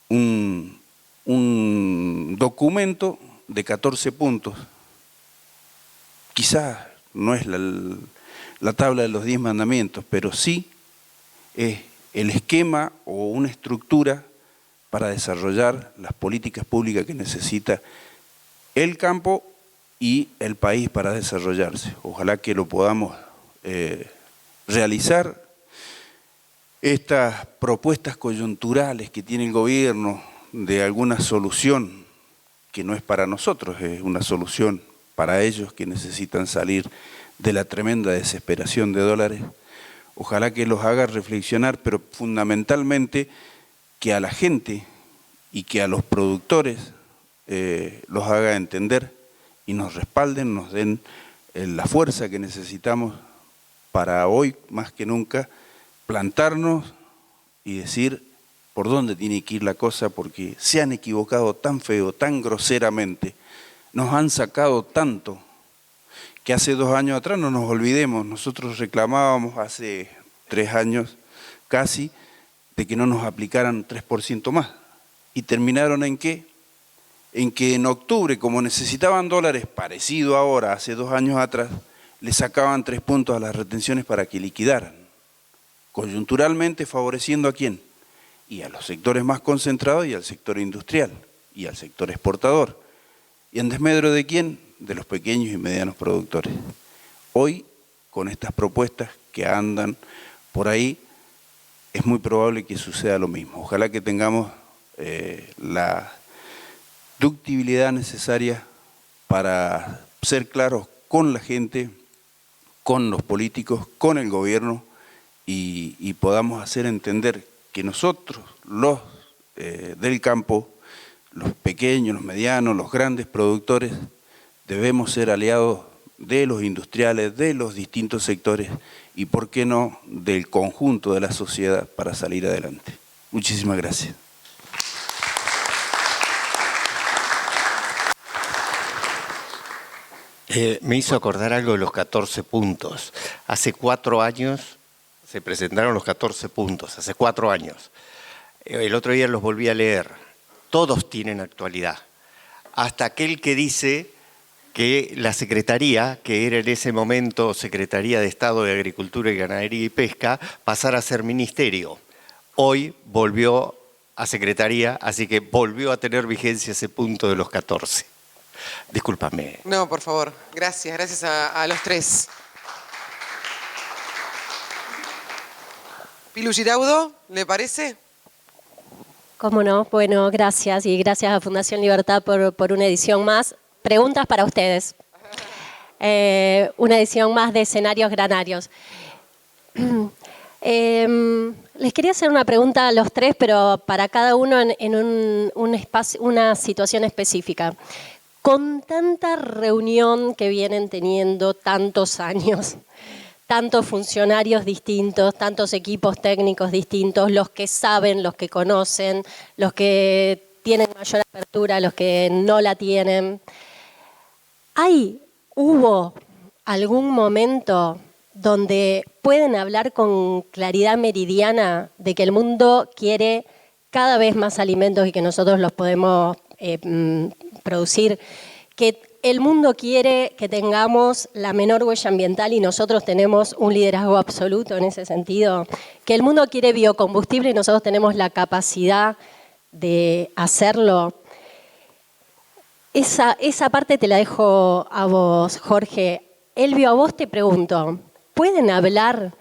un un documento de 14 puntos. Quizás no es la tabla de los 10 mandamientos, pero sí es el esquema o una estructura para desarrollar las políticas públicas que necesita el campo y el país para desarrollarse. Ojalá que lo podamos realizar. Estas propuestas coyunturales que tiene el gobierno de alguna solución que no es para nosotros, es una solución para ellos que necesitan salir de la tremenda desesperación de dólares, ojalá que los haga reflexionar, pero fundamentalmente que a la gente y que a los productores los haga entender y nos respalden, nos den la fuerza que necesitamos para hoy, más que nunca, plantarnos y decir por dónde tiene que ir la cosa, porque se han equivocado tan feo, tan groseramente, nos han sacado tanto, que hace 2 años atrás, no nos olvidemos, nosotros reclamábamos hace 3 años casi, de que no nos aplicaran 3% más. ¿Y terminaron en qué? En que en octubre, como necesitaban dólares parecido ahora, hace 2 años atrás, le sacaban 3 puntos a las retenciones para que liquidaran. Coyunturalmente favoreciendo ¿a quién? Y a los sectores más concentrados y al sector industrial y al sector exportador. ¿Y en desmedro de quién? De los pequeños y medianos productores. Hoy, con estas propuestas que andan por ahí, es muy probable que suceda lo mismo. Ojalá que tengamos la ductibilidad necesaria para ser claros con la gente, con los políticos, con el gobierno y podamos hacer entender que nosotros, los del campo, los pequeños, los medianos, los grandes productores, debemos ser aliados de los industriales, de los distintos sectores y, por qué no, del conjunto de la sociedad para salir adelante. Muchísimas gracias. Me hizo acordar algo de los 14 puntos. Hace 4 años se presentaron los 14 puntos, hace 4 años. El otro día los volví a leer. Todos tienen actualidad. Hasta aquel que dice que la Secretaría, que era en ese momento Secretaría de Estado de Agricultura y Ganadería y Pesca, pasara a ser ministerio. Hoy volvió a Secretaría, así que volvió a tener vigencia ese punto de los 14. Discúlpame. No, por favor. Gracias a los 3. Pilu Giraudo, ¿le parece? Cómo no, bueno, gracias y gracias a Fundación Libertad por una edición más. Preguntas para ustedes. Una edición más de escenarios granarios. Les quería hacer una pregunta a los 3, pero para cada uno en un espacio, una situación específica. Con tanta reunión que vienen teniendo tantos años, tantos funcionarios distintos, tantos equipos técnicos distintos, los que saben, los que conocen, los que tienen mayor apertura, los que no la tienen. ¿Hubo algún momento donde pueden hablar con claridad meridiana de que el mundo quiere cada vez más alimentos y que nosotros los podemos producir, que el mundo quiere que tengamos la menor huella ambiental y nosotros tenemos un liderazgo absoluto en ese sentido, que el mundo quiere biocombustible y nosotros tenemos la capacidad de hacerlo? Esa parte te la dejo a vos, Jorge. Elvio, a vos te pregunto, ¿pueden hablar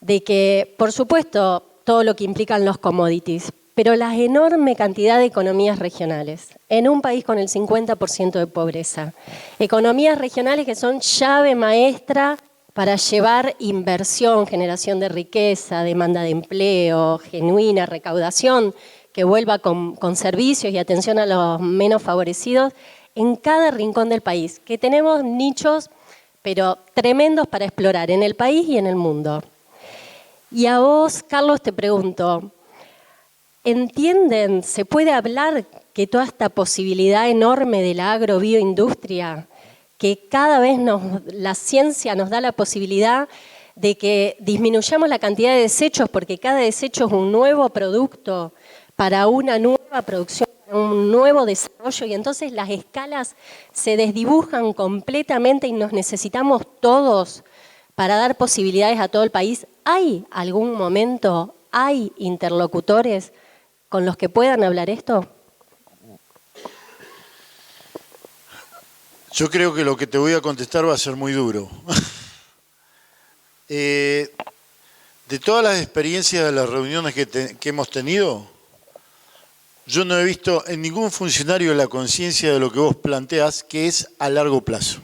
de que, por supuesto, todo lo que implican los commodities, pero la enorme cantidad de economías regionales, en un país con el 50% de pobreza, economías regionales que son llave maestra para llevar inversión, generación de riqueza, demanda de empleo, genuina recaudación, que vuelva con servicios y atención a los menos favorecidos en cada rincón del país, que tenemos nichos pero tremendos para explorar en el país y en el mundo? Y a vos, Carlos, te pregunto, ¿entienden, se puede hablar que toda esta posibilidad enorme de la agrobioindustria, que cada vez la ciencia nos da la posibilidad de que disminuyamos la cantidad de desechos porque cada desecho es un nuevo producto para una nueva producción, un nuevo desarrollo y entonces las escalas se desdibujan completamente y nos necesitamos todos para dar posibilidades a todo el país. ¿Hay algún momento, hay interlocutores con los que puedan hablar esto? Yo creo que lo que te voy a contestar va a ser muy duro. De todas las experiencias de las reuniones que hemos tenido, yo no he visto en ningún funcionario la conciencia de lo que vos planteás, que es a largo plazo.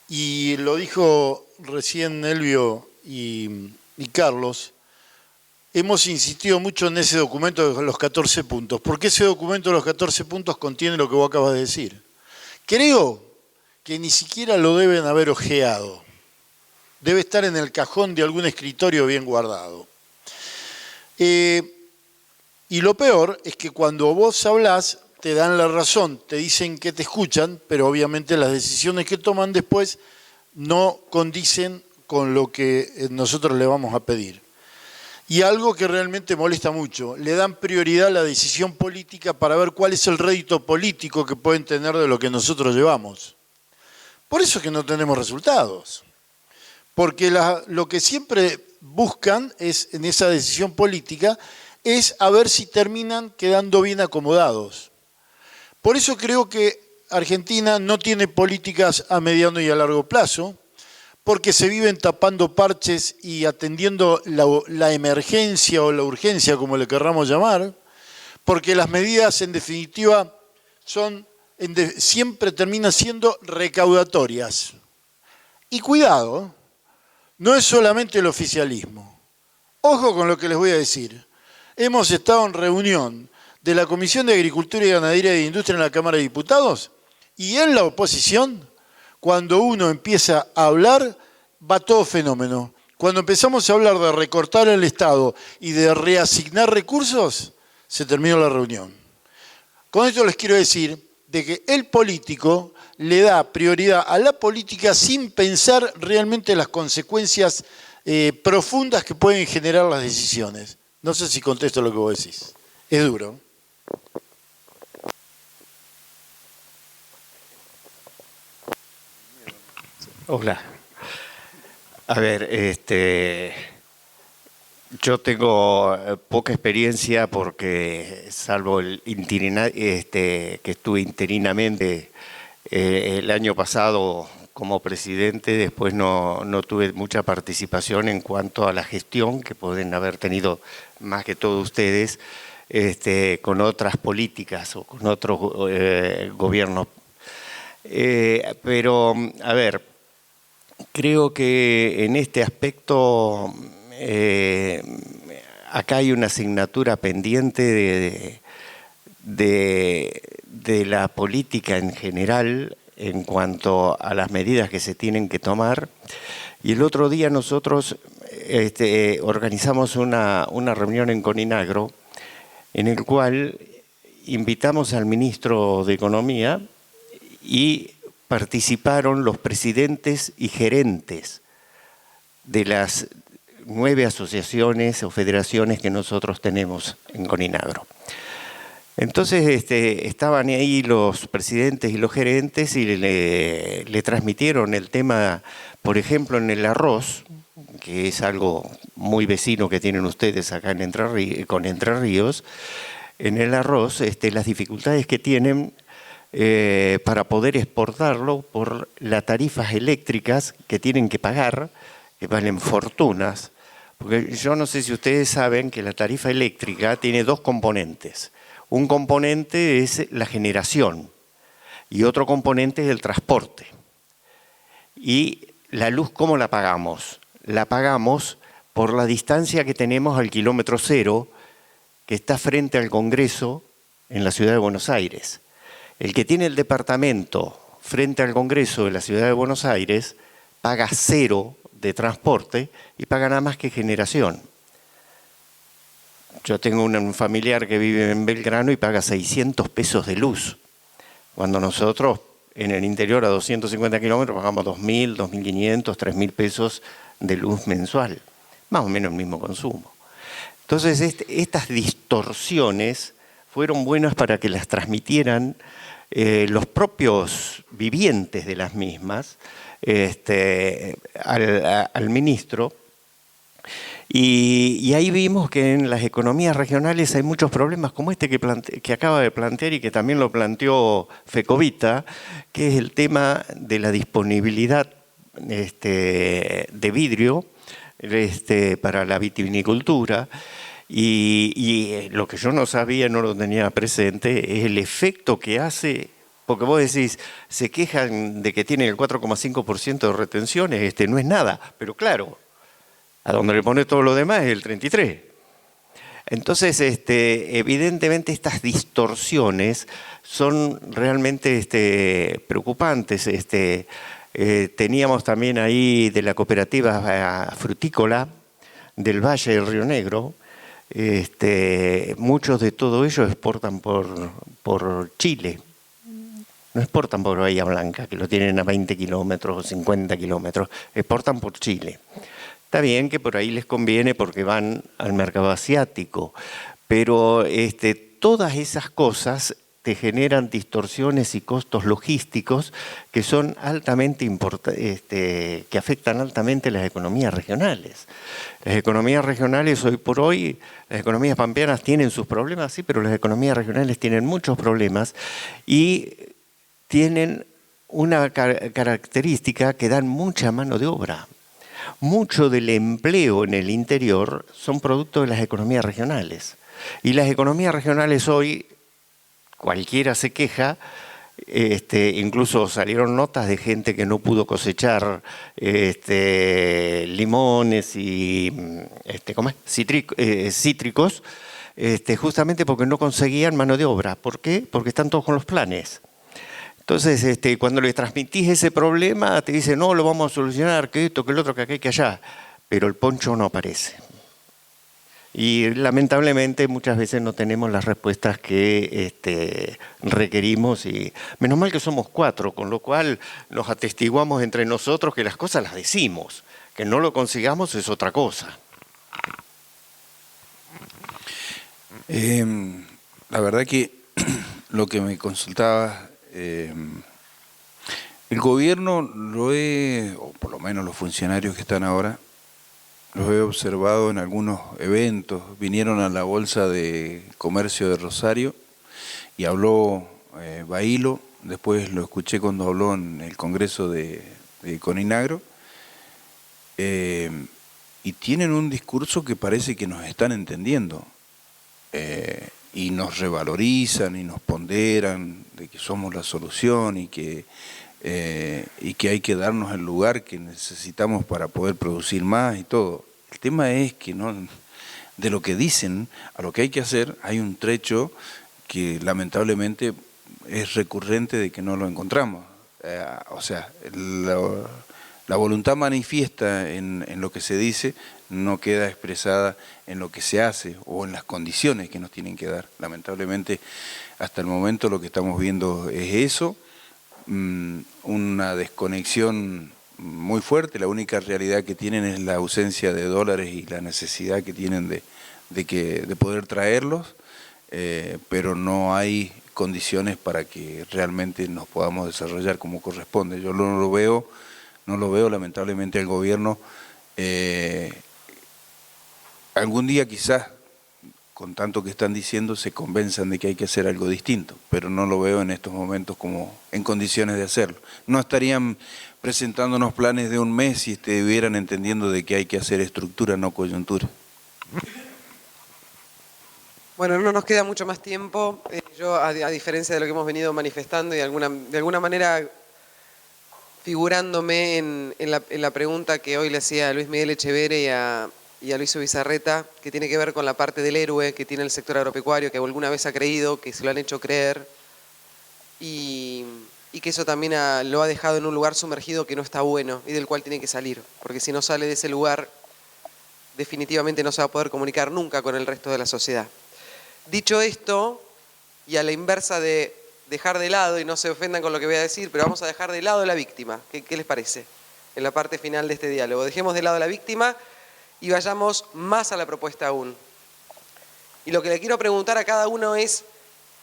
Y lo dijo recién Elvio y Carlos, hemos insistido mucho en ese documento de los 14 puntos, porque ese documento de los 14 puntos contiene lo que vos acabas de decir. Creo que ni siquiera lo deben haber ojeado. Debe estar en el cajón de algún escritorio bien guardado. Y lo peor es que cuando vos hablás, te dan la razón, te dicen que te escuchan, pero obviamente las decisiones que toman después no condicen con lo que nosotros le vamos a pedir. Y algo que realmente molesta mucho, le dan prioridad a la decisión política para ver cuál es el rédito político que pueden tener de lo que nosotros llevamos. Por eso es que no tenemos resultados. Porque lo que siempre buscan es, en esa decisión política, es a ver si terminan quedando bien acomodados. Por eso creo que Argentina no tiene políticas a mediano y a largo plazo, porque se viven tapando parches y atendiendo la emergencia o la urgencia, como le querramos llamar, porque las medidas, en definitiva, siempre terminan siendo recaudatorias. Y cuidado, no es solamente el oficialismo. Ojo con lo que les voy a decir. Hemos estado en reunión de la Comisión de Agricultura y Ganadería e Industria en la Cámara de Diputados y en la oposición, cuando uno empieza a hablar, va todo fenómeno. Cuando empezamos a hablar de recortar el Estado y de reasignar recursos, se terminó la reunión. Con esto les quiero decir de que el político le da prioridad a la política sin pensar realmente las consecuencias profundas que pueden generar las decisiones. No sé si contesto lo que vos decís. Es duro. Hola. A ver, yo tengo poca experiencia porque, salvo que estuve interinamente el año pasado como presidente, después no tuve mucha participación en cuanto a la gestión que pueden haber tenido más que todos ustedes con otras políticas o con otros gobiernos. Pero, a ver, creo que en este aspecto acá hay una asignatura pendiente de la política en general en cuanto a las medidas que se tienen que tomar. Y el otro día nosotros organizamos una reunión en Coninagro en el cual invitamos al ministro de Economía y participaron los presidentes y gerentes de las 9 asociaciones o federaciones que nosotros tenemos en Coninagro. Entonces estaban ahí los presidentes y los gerentes y le transmitieron el tema, por ejemplo, en el arroz, que es algo muy vecino que tienen ustedes acá con Entre Ríos, en el arroz las dificultades que tienen para poder exportarlo por las tarifas eléctricas que tienen que pagar, que valen fortunas. Porque yo no sé si ustedes saben que la tarifa eléctrica tiene 2 componentes. Un componente es la generación y otro componente es el transporte. Y la luz, ¿cómo la pagamos? La pagamos por la distancia que tenemos al kilómetro cero, que está frente al Congreso en la ciudad de Buenos Aires. El que tiene el departamento frente al Congreso de la ciudad de Buenos Aires paga 0 de transporte y paga nada más que generación. Yo tengo un familiar que vive en Belgrano y paga 600 pesos de luz, cuando nosotros en el interior a 250 kilómetros pagamos 2.000, 2.500, 3.000 pesos de luz mensual, más o menos el mismo consumo. Entonces estas distorsiones fueron buenas para que las transmitieran los propios vivientes de las mismas al ministro. Y ahí vimos que en las economías regionales hay muchos problemas como este que acaba de plantear y que también lo planteó Fecovita, que es el tema de la disponibilidad de vidrio para la vitivinicultura. Y lo que yo no sabía, no lo tenía presente, es el efecto que hace, porque vos decís, se quejan de que tienen el 4,5% de retenciones, no es nada, pero claro, a donde le pone todo lo demás es el 33%. Entonces, evidentemente estas distorsiones son realmente preocupantes. Teníamos también ahí de la cooperativa frutícola del Valle del Río Negro. Muchos de todo ello exportan por Chile. No exportan por Bahía Blanca, que lo tienen a 20 kilómetros o 50 kilómetros. Exportan por Chile. Está bien que por ahí les conviene porque van al mercado asiático, pero todas esas cosas te generan distorsiones y costos logísticos que son altamente que afectan altamente las economías regionales. Las economías regionales hoy por hoy, las economías pampeanas tienen sus problemas, sí, pero las economías regionales tienen muchos problemas y tienen una característica que dan mucha mano de obra. Mucho del empleo en el interior son producto de las economías regionales. Y las economías regionales hoy, cualquiera se queja, incluso salieron notas de gente que no pudo cosechar limones y cítricos, justamente porque no conseguían mano de obra. ¿Por qué? Porque están todos con los planes. Entonces, cuando le transmitís ese problema, te dicen, no, lo vamos a solucionar, que esto, que el otro, que acá y que allá. Pero el poncho no aparece. Y lamentablemente muchas veces no tenemos las respuestas que requerimos. Y menos mal que somos 4, con lo cual nos atestiguamos entre nosotros que las cosas las decimos. Que no lo consigamos es otra cosa. La verdad que lo que me consultaba... el gobierno o por lo menos los funcionarios que están ahora, los he observado en algunos eventos. Vinieron a la Bolsa de Comercio de Rosario y habló Bailo, después lo escuché cuando habló en el Congreso de Coninagro, y tienen un discurso que parece que nos están entendiendo. Y nos revalorizan y nos ponderan de que somos la solución y que hay que darnos el lugar que necesitamos para poder producir más y todo. El tema es que no, de lo que dicen a lo que hay que hacer hay un trecho que lamentablemente es recurrente de que no lo encontramos. O sea, la voluntad manifiesta en lo que se dice no queda expresada en lo que se hace o en las condiciones que nos tienen que dar. Lamentablemente, hasta el momento lo que estamos viendo es eso, una desconexión muy fuerte. La única realidad que tienen es la ausencia de dólares y la necesidad que tienen de poder traerlos, pero no hay condiciones para que realmente nos podamos desarrollar como corresponde. Yo no lo veo lamentablemente el gobierno. Algún día quizás, con tanto que están diciendo, se convenzan de que hay que hacer algo distinto, pero no lo veo en estos momentos como en condiciones de hacerlo. No estarían presentándonos planes de un mes si estuvieran entendiendo de que hay que hacer estructura, no coyuntura. Bueno, no nos queda mucho más tiempo. Yo, a diferencia de lo que hemos venido manifestando y de alguna manera figurándome en la pregunta que hoy le hacía a Luis Miguel Echeverre y a Luis Ubizarreta, que tiene que ver con la parte del héroe que tiene el sector agropecuario, que alguna vez ha creído, que se lo han hecho creer, y que eso también lo ha dejado en un lugar sumergido que no está bueno y del cual tiene que salir, porque si no sale de ese lugar, definitivamente no se va a poder comunicar nunca con el resto de la sociedad. Dicho esto, y a la inversa de dejar de lado, y no se ofendan con lo que voy a decir, pero vamos a dejar de lado a la víctima. ¿Qué les parece? En la parte final de este diálogo. Dejemos de lado a la víctima y vayamos más a la propuesta aún. Y lo que le quiero preguntar a cada uno es,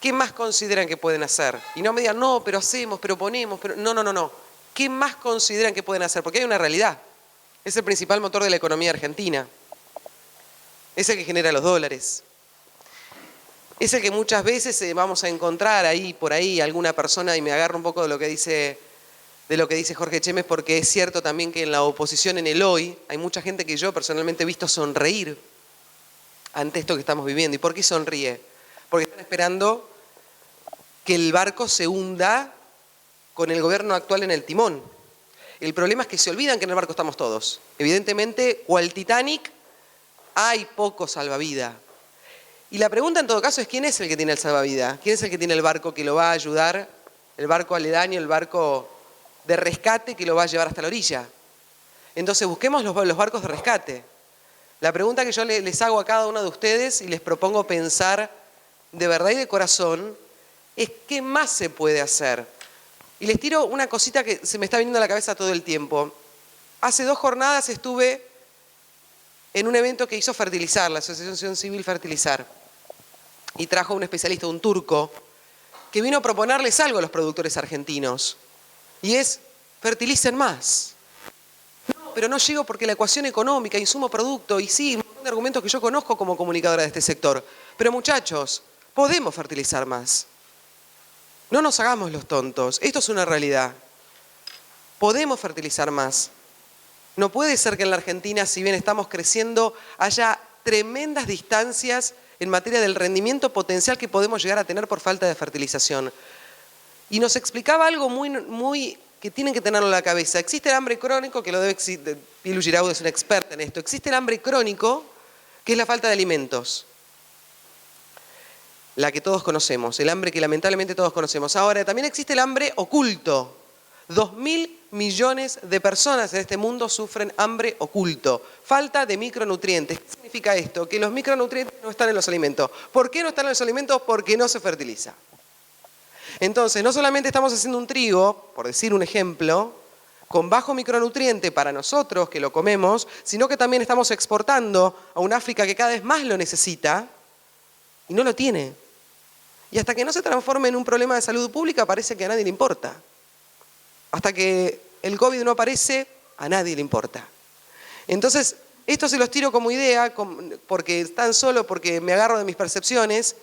¿Qué más consideran que pueden hacer? Y no me digan, no, pero hacemos, pero ponemos, pero... No, no, no, no. ¿Qué más consideran que pueden hacer? Porque hay una realidad. Es el principal motor de la economía argentina. Es el que genera los dólares. Es el que muchas veces vamos a encontrar ahí, por ahí, alguna persona, y me agarro un poco de lo que dice Jorge Chemes, porque es cierto también que en la oposición, en el hoy, hay mucha gente que yo personalmente he visto sonreír ante esto que estamos viviendo. ¿Y por qué sonríe? Porque están esperando que el barco se hunda con el gobierno actual en el timón. El problema es que se olvidan que en el barco estamos todos. Evidentemente, cual Titanic, hay poco salvavidas. Y la pregunta en todo caso es, ¿quién es el que tiene el salvavidas? ¿Quién es el que tiene el barco que lo va a ayudar? El barco aledaño, el barco de rescate que lo va a llevar hasta la orilla. Entonces busquemos los barcos de rescate. La pregunta que yo les hago a cada uno de ustedes y les propongo pensar de verdad y de corazón es ¿qué más se puede hacer? Y les tiro una cosita que se me está viniendo a la cabeza todo el tiempo. Hace 2 jornadas estuve en un evento que hizo Fertilizar, la Asociación Civil Fertilizar, y trajo a un especialista, un turco, que vino a proponerles algo a los productores argentinos, y es, fertilicen más. No, pero no llego porque la ecuación económica, insumo-producto, y sí, un montón de argumentos que yo conozco como comunicadora de este sector. Pero muchachos, podemos fertilizar más. No nos hagamos los tontos, esto es una realidad. Podemos fertilizar más. No puede ser que en la Argentina, si bien estamos creciendo, haya tremendas distancias en materia del rendimiento potencial que podemos llegar a tener por falta de fertilización. Y nos explicaba algo muy que tienen que tenerlo en la cabeza. Existe el hambre crónico, que lo debe existir, Pilu Giraud es una experta en esto. Existe el hambre crónico, que es la falta de alimentos. La que todos conocemos, el hambre que lamentablemente todos conocemos. Ahora, también existe el hambre oculto. 2.000 millones de personas en este mundo sufren hambre oculto. Falta de micronutrientes. ¿Qué significa esto? Que los micronutrientes no están en los alimentos. ¿Por qué no están en los alimentos? Porque no se fertiliza. Entonces, no solamente estamos haciendo un trigo, por decir un ejemplo, con bajo micronutriente para nosotros que lo comemos, sino que también estamos exportando a un África que cada vez más lo necesita y no lo tiene. Y hasta que no se transforme en un problema de salud pública parece que a nadie le importa. Hasta que el COVID no aparece, a nadie le importa. Entonces, esto se los tiro como idea, porque tan solo porque me agarro de mis percepciones,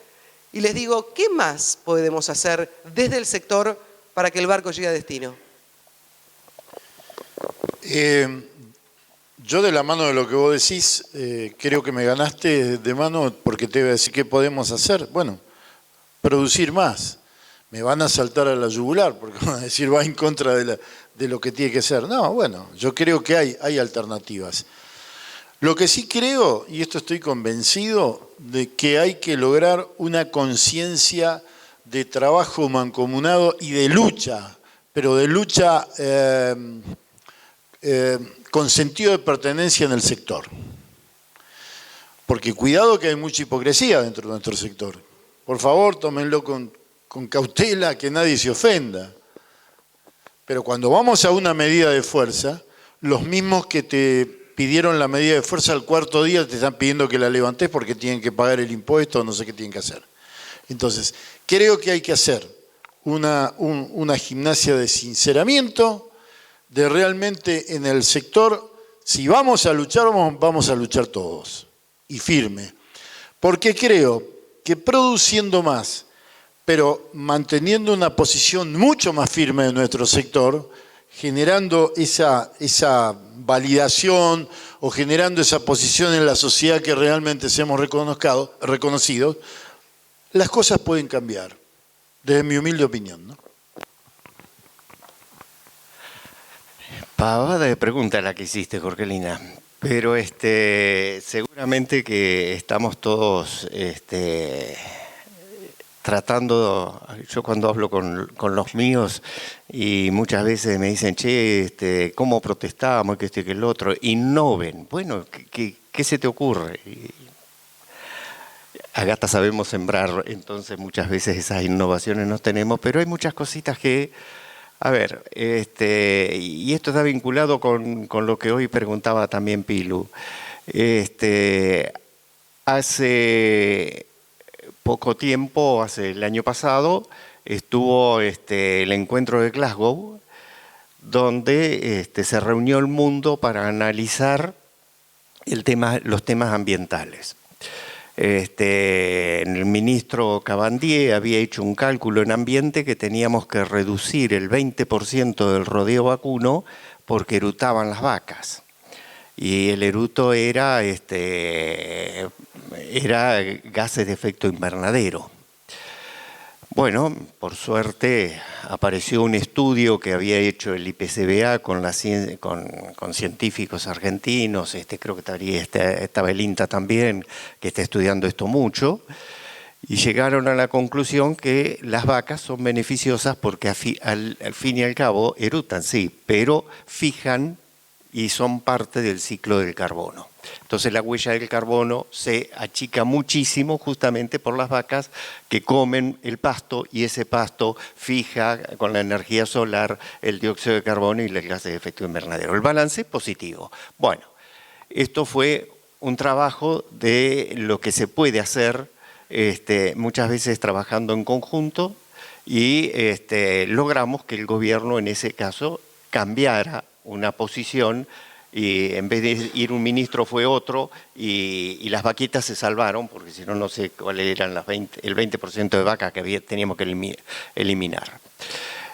y les digo, ¿qué más podemos hacer desde el sector para que el barco llegue a destino? Yo de la mano de lo que vos decís, creo que me ganaste de mano porque te voy a decir qué podemos hacer. Bueno, producir más. Me van a saltar a la yugular porque van a decir va en contra de lo que tiene que ser. No, bueno, yo creo que hay alternativas. Lo que sí creo, y esto estoy convencido, de que hay que lograr una conciencia de trabajo mancomunado y de lucha, pero de lucha con sentido de pertenencia en el sector. Porque cuidado que hay mucha hipocresía dentro de nuestro sector. Por favor, tómenlo con cautela, que nadie se ofenda. Pero cuando vamos a una medida de fuerza, los mismos que te pidieron la medida de fuerza al 4.º día te están pidiendo que la levantes porque tienen que pagar el impuesto o no sé qué tienen que hacer. Entonces, creo que hay que hacer una gimnasia de sinceramiento, de realmente en el sector, si vamos a luchar, vamos a luchar todos, y firme. Porque creo que produciendo más, pero manteniendo una posición mucho más firme de nuestro sector, generando esa validación o generando esa posición en la sociedad que realmente seamos reconocidos, las cosas pueden cambiar, desde mi humilde opinión, ¿no? Pavada de pregunta la que hiciste, Jorgelina, pero seguramente que estamos todos tratando, yo cuando hablo con los míos y muchas veces me dicen, che, ¿cómo protestamos? Que que el otro, y no ven. Bueno, ¿qué se te ocurre? A gata sabemos sembrar, entonces muchas veces esas innovaciones no tenemos, pero hay muchas cositas que, a ver, y esto está vinculado con lo que hoy preguntaba también Pilu. Hace poco tiempo, hace el año pasado, estuvo el encuentro de Glasgow, donde se reunió el mundo para analizar los temas ambientales. El ministro Cabandier había hecho un cálculo en ambiente que teníamos que reducir el 20% del rodeo vacuno porque erutaban las vacas. Y el eruto era gases de efecto invernadero. Bueno, por suerte apareció un estudio que había hecho el IPCBA con científicos argentinos, creo que estaba el INTA también, que está estudiando esto mucho, y llegaron a la conclusión que las vacas son beneficiosas porque al fin y al cabo erutan, sí, pero fijan y son parte del ciclo del carbono. Entonces la huella del carbono se achica muchísimo justamente por las vacas que comen el pasto y ese pasto fija con la energía solar el dióxido de carbono y los gases de efecto invernadero. El balance es positivo. Bueno, esto fue un trabajo de lo que se puede hacer muchas veces trabajando en conjunto y logramos que el gobierno en ese caso cambiara una posición y en vez de ir un ministro fue otro y las vaquitas se salvaron porque si no, no sé cuáles eran el 20% de vacas que teníamos que eliminar.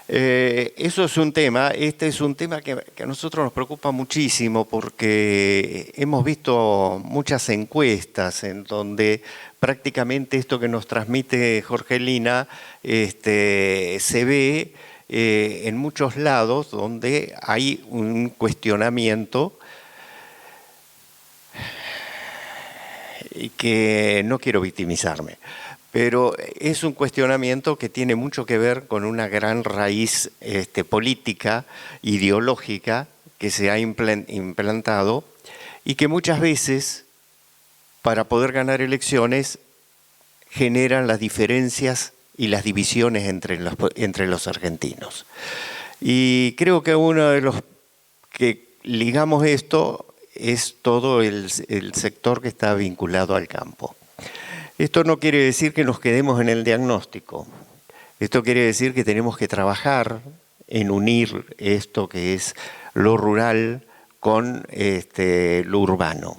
Eso es un tema, este es un tema que a nosotros nos preocupa muchísimo porque hemos visto muchas encuestas en donde prácticamente esto que nos transmite Jorgelina se ve en muchos lados donde hay un cuestionamiento y que no quiero victimizarme, pero es un cuestionamiento que tiene mucho que ver con una gran raíz política, ideológica, que se ha implantado y que muchas veces, para poder ganar elecciones, generan las diferencias y las divisiones entre los argentinos. Y creo que uno de los que ligamos esto es todo el sector que está vinculado al campo. Esto no quiere decir que nos quedemos en el diagnóstico. Esto quiere decir que tenemos que trabajar en unir esto que es lo rural con lo urbano.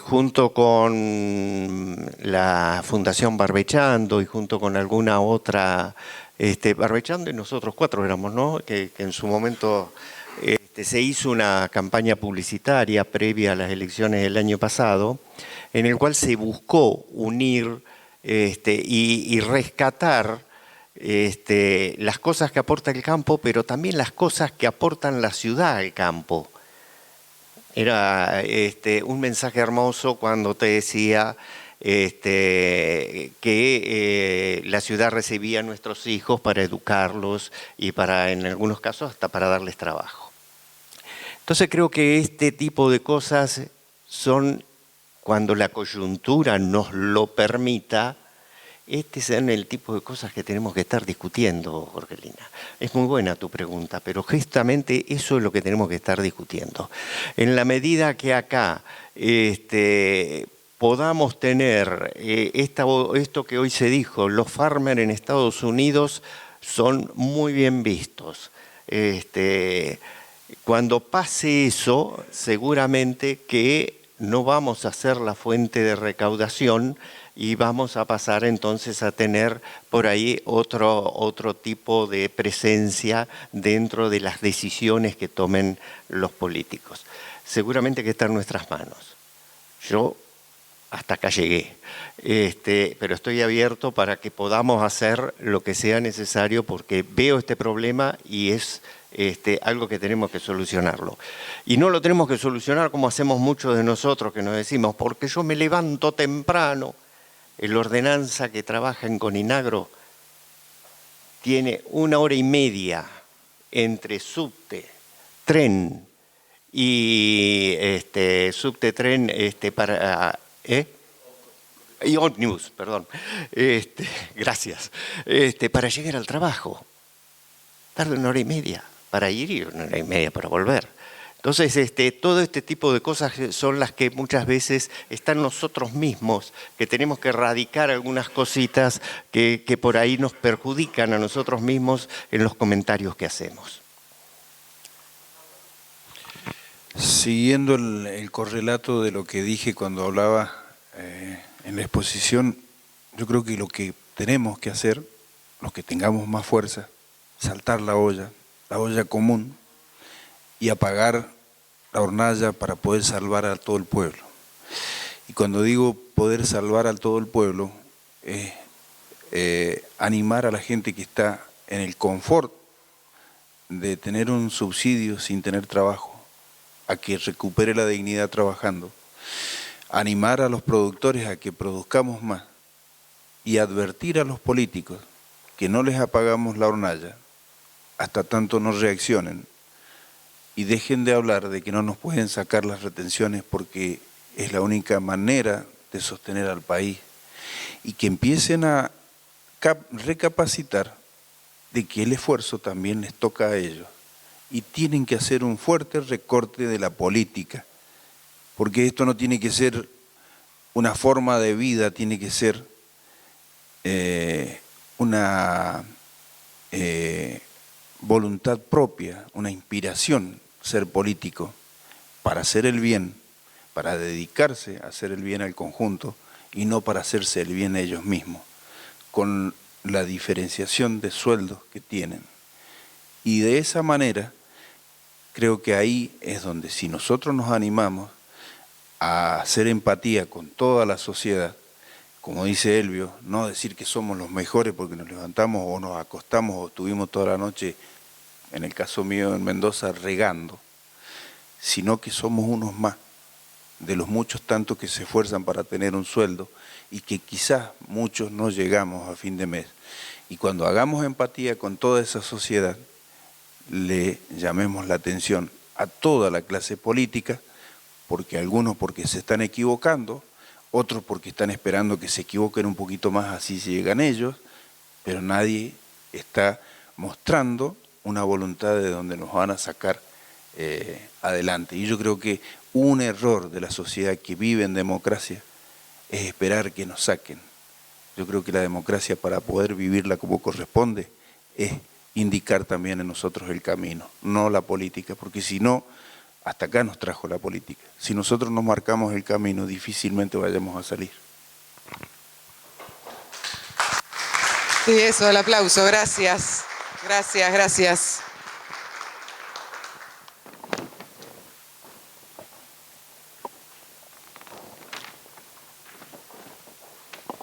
Junto con la Fundación Barbechando y junto con alguna otra, Barbechando y nosotros 4 éramos, ¿no? Que en su momento se hizo una campaña publicitaria previa a las elecciones del año pasado, en el cual se buscó unir y rescatar las cosas que aporta el campo, pero también las cosas que aportan la ciudad al campo. Era un mensaje hermoso cuando te decía que la ciudad recibía a nuestros hijos para educarlos y para, en algunos casos, hasta para darles trabajo. Entonces creo que este tipo de cosas son, cuando la coyuntura nos lo permita, son el tipo de cosas que tenemos que estar discutiendo, Jorgelina. Es muy buena tu pregunta, pero justamente eso es lo que tenemos que estar discutiendo. En la medida que acá podamos tener esto que hoy se dijo, los farmers en Estados Unidos son muy bien vistos. Cuando pase eso, seguramente que no vamos a ser la fuente de recaudación y vamos a pasar entonces a tener por ahí otro tipo de presencia dentro de las decisiones que tomen los políticos. Seguramente que está en nuestras manos. Yo hasta acá llegué, pero estoy abierto para que podamos hacer lo que sea necesario porque veo este problema y es algo que tenemos que solucionarlo. Y no lo tenemos que solucionar como hacemos muchos de nosotros que nos decimos, porque yo me levanto temprano. El ordenanza que trabaja en Coninagro tiene 1 hora y media entre subte, tren y subte, tren y ómnibus, perdón. Gracias. Para llegar al trabajo. Tarda 1 hora y media para ir y 1 hora y media para volver. Entonces, todo este tipo de cosas son las que muchas veces están nosotros mismos, que tenemos que erradicar algunas cositas que por ahí nos perjudican a nosotros mismos en los comentarios que hacemos. Siguiendo el correlato de lo que dije cuando hablaba en la exposición, yo creo que lo que tenemos que hacer, los que tengamos más fuerza, saltar la olla común y apagar la hornalla para poder salvar a todo el pueblo. Y cuando digo poder salvar a todo el pueblo, es animar a la gente que está en el confort de tener un subsidio sin tener trabajo, a que recupere la dignidad trabajando, animar a los productores a que produzcamos más y advertir a los políticos que no les apagamos la hornalla hasta tanto no reaccionen y dejen de hablar de que no nos pueden sacar las retenciones porque es la única manera de sostener al país, y que empiecen a recapacitar de que el esfuerzo también les toca a ellos y tienen que hacer un fuerte recorte de la política, porque esto no tiene que ser una forma de vida, tiene que ser una voluntad propia, una inspiración, ser político, para hacer el bien, para dedicarse a hacer el bien al conjunto y no para hacerse el bien ellos mismos, con la diferenciación de sueldos que tienen. Y de esa manera, creo que ahí es donde, si nosotros nos animamos a hacer empatía con toda la sociedad, como dice Elvio, no decir que somos los mejores porque nos levantamos o nos acostamos o estuvimos toda la noche, en el caso mío en Mendoza, regando, sino que somos unos más de los muchos tantos que se esfuerzan para tener un sueldo y que quizás muchos no llegamos a fin de mes. Y cuando hagamos empatía con toda esa sociedad, le llamemos la atención a toda la clase política, porque algunos porque se están equivocando, otros porque están esperando que se equivoquen un poquito más, así llegan ellos, pero nadie está mostrando una voluntad de donde nos van a sacar adelante. Y yo creo que un error de la sociedad que vive en democracia es esperar que nos saquen. Yo creo que la democracia, para poder vivirla como corresponde, es indicar también en nosotros el camino, no la política, porque si no, hasta acá nos trajo la política. Si nosotros nos marcamos el camino, difícilmente vayamos a salir. Sí, eso, el aplauso, gracias. Gracias, gracias.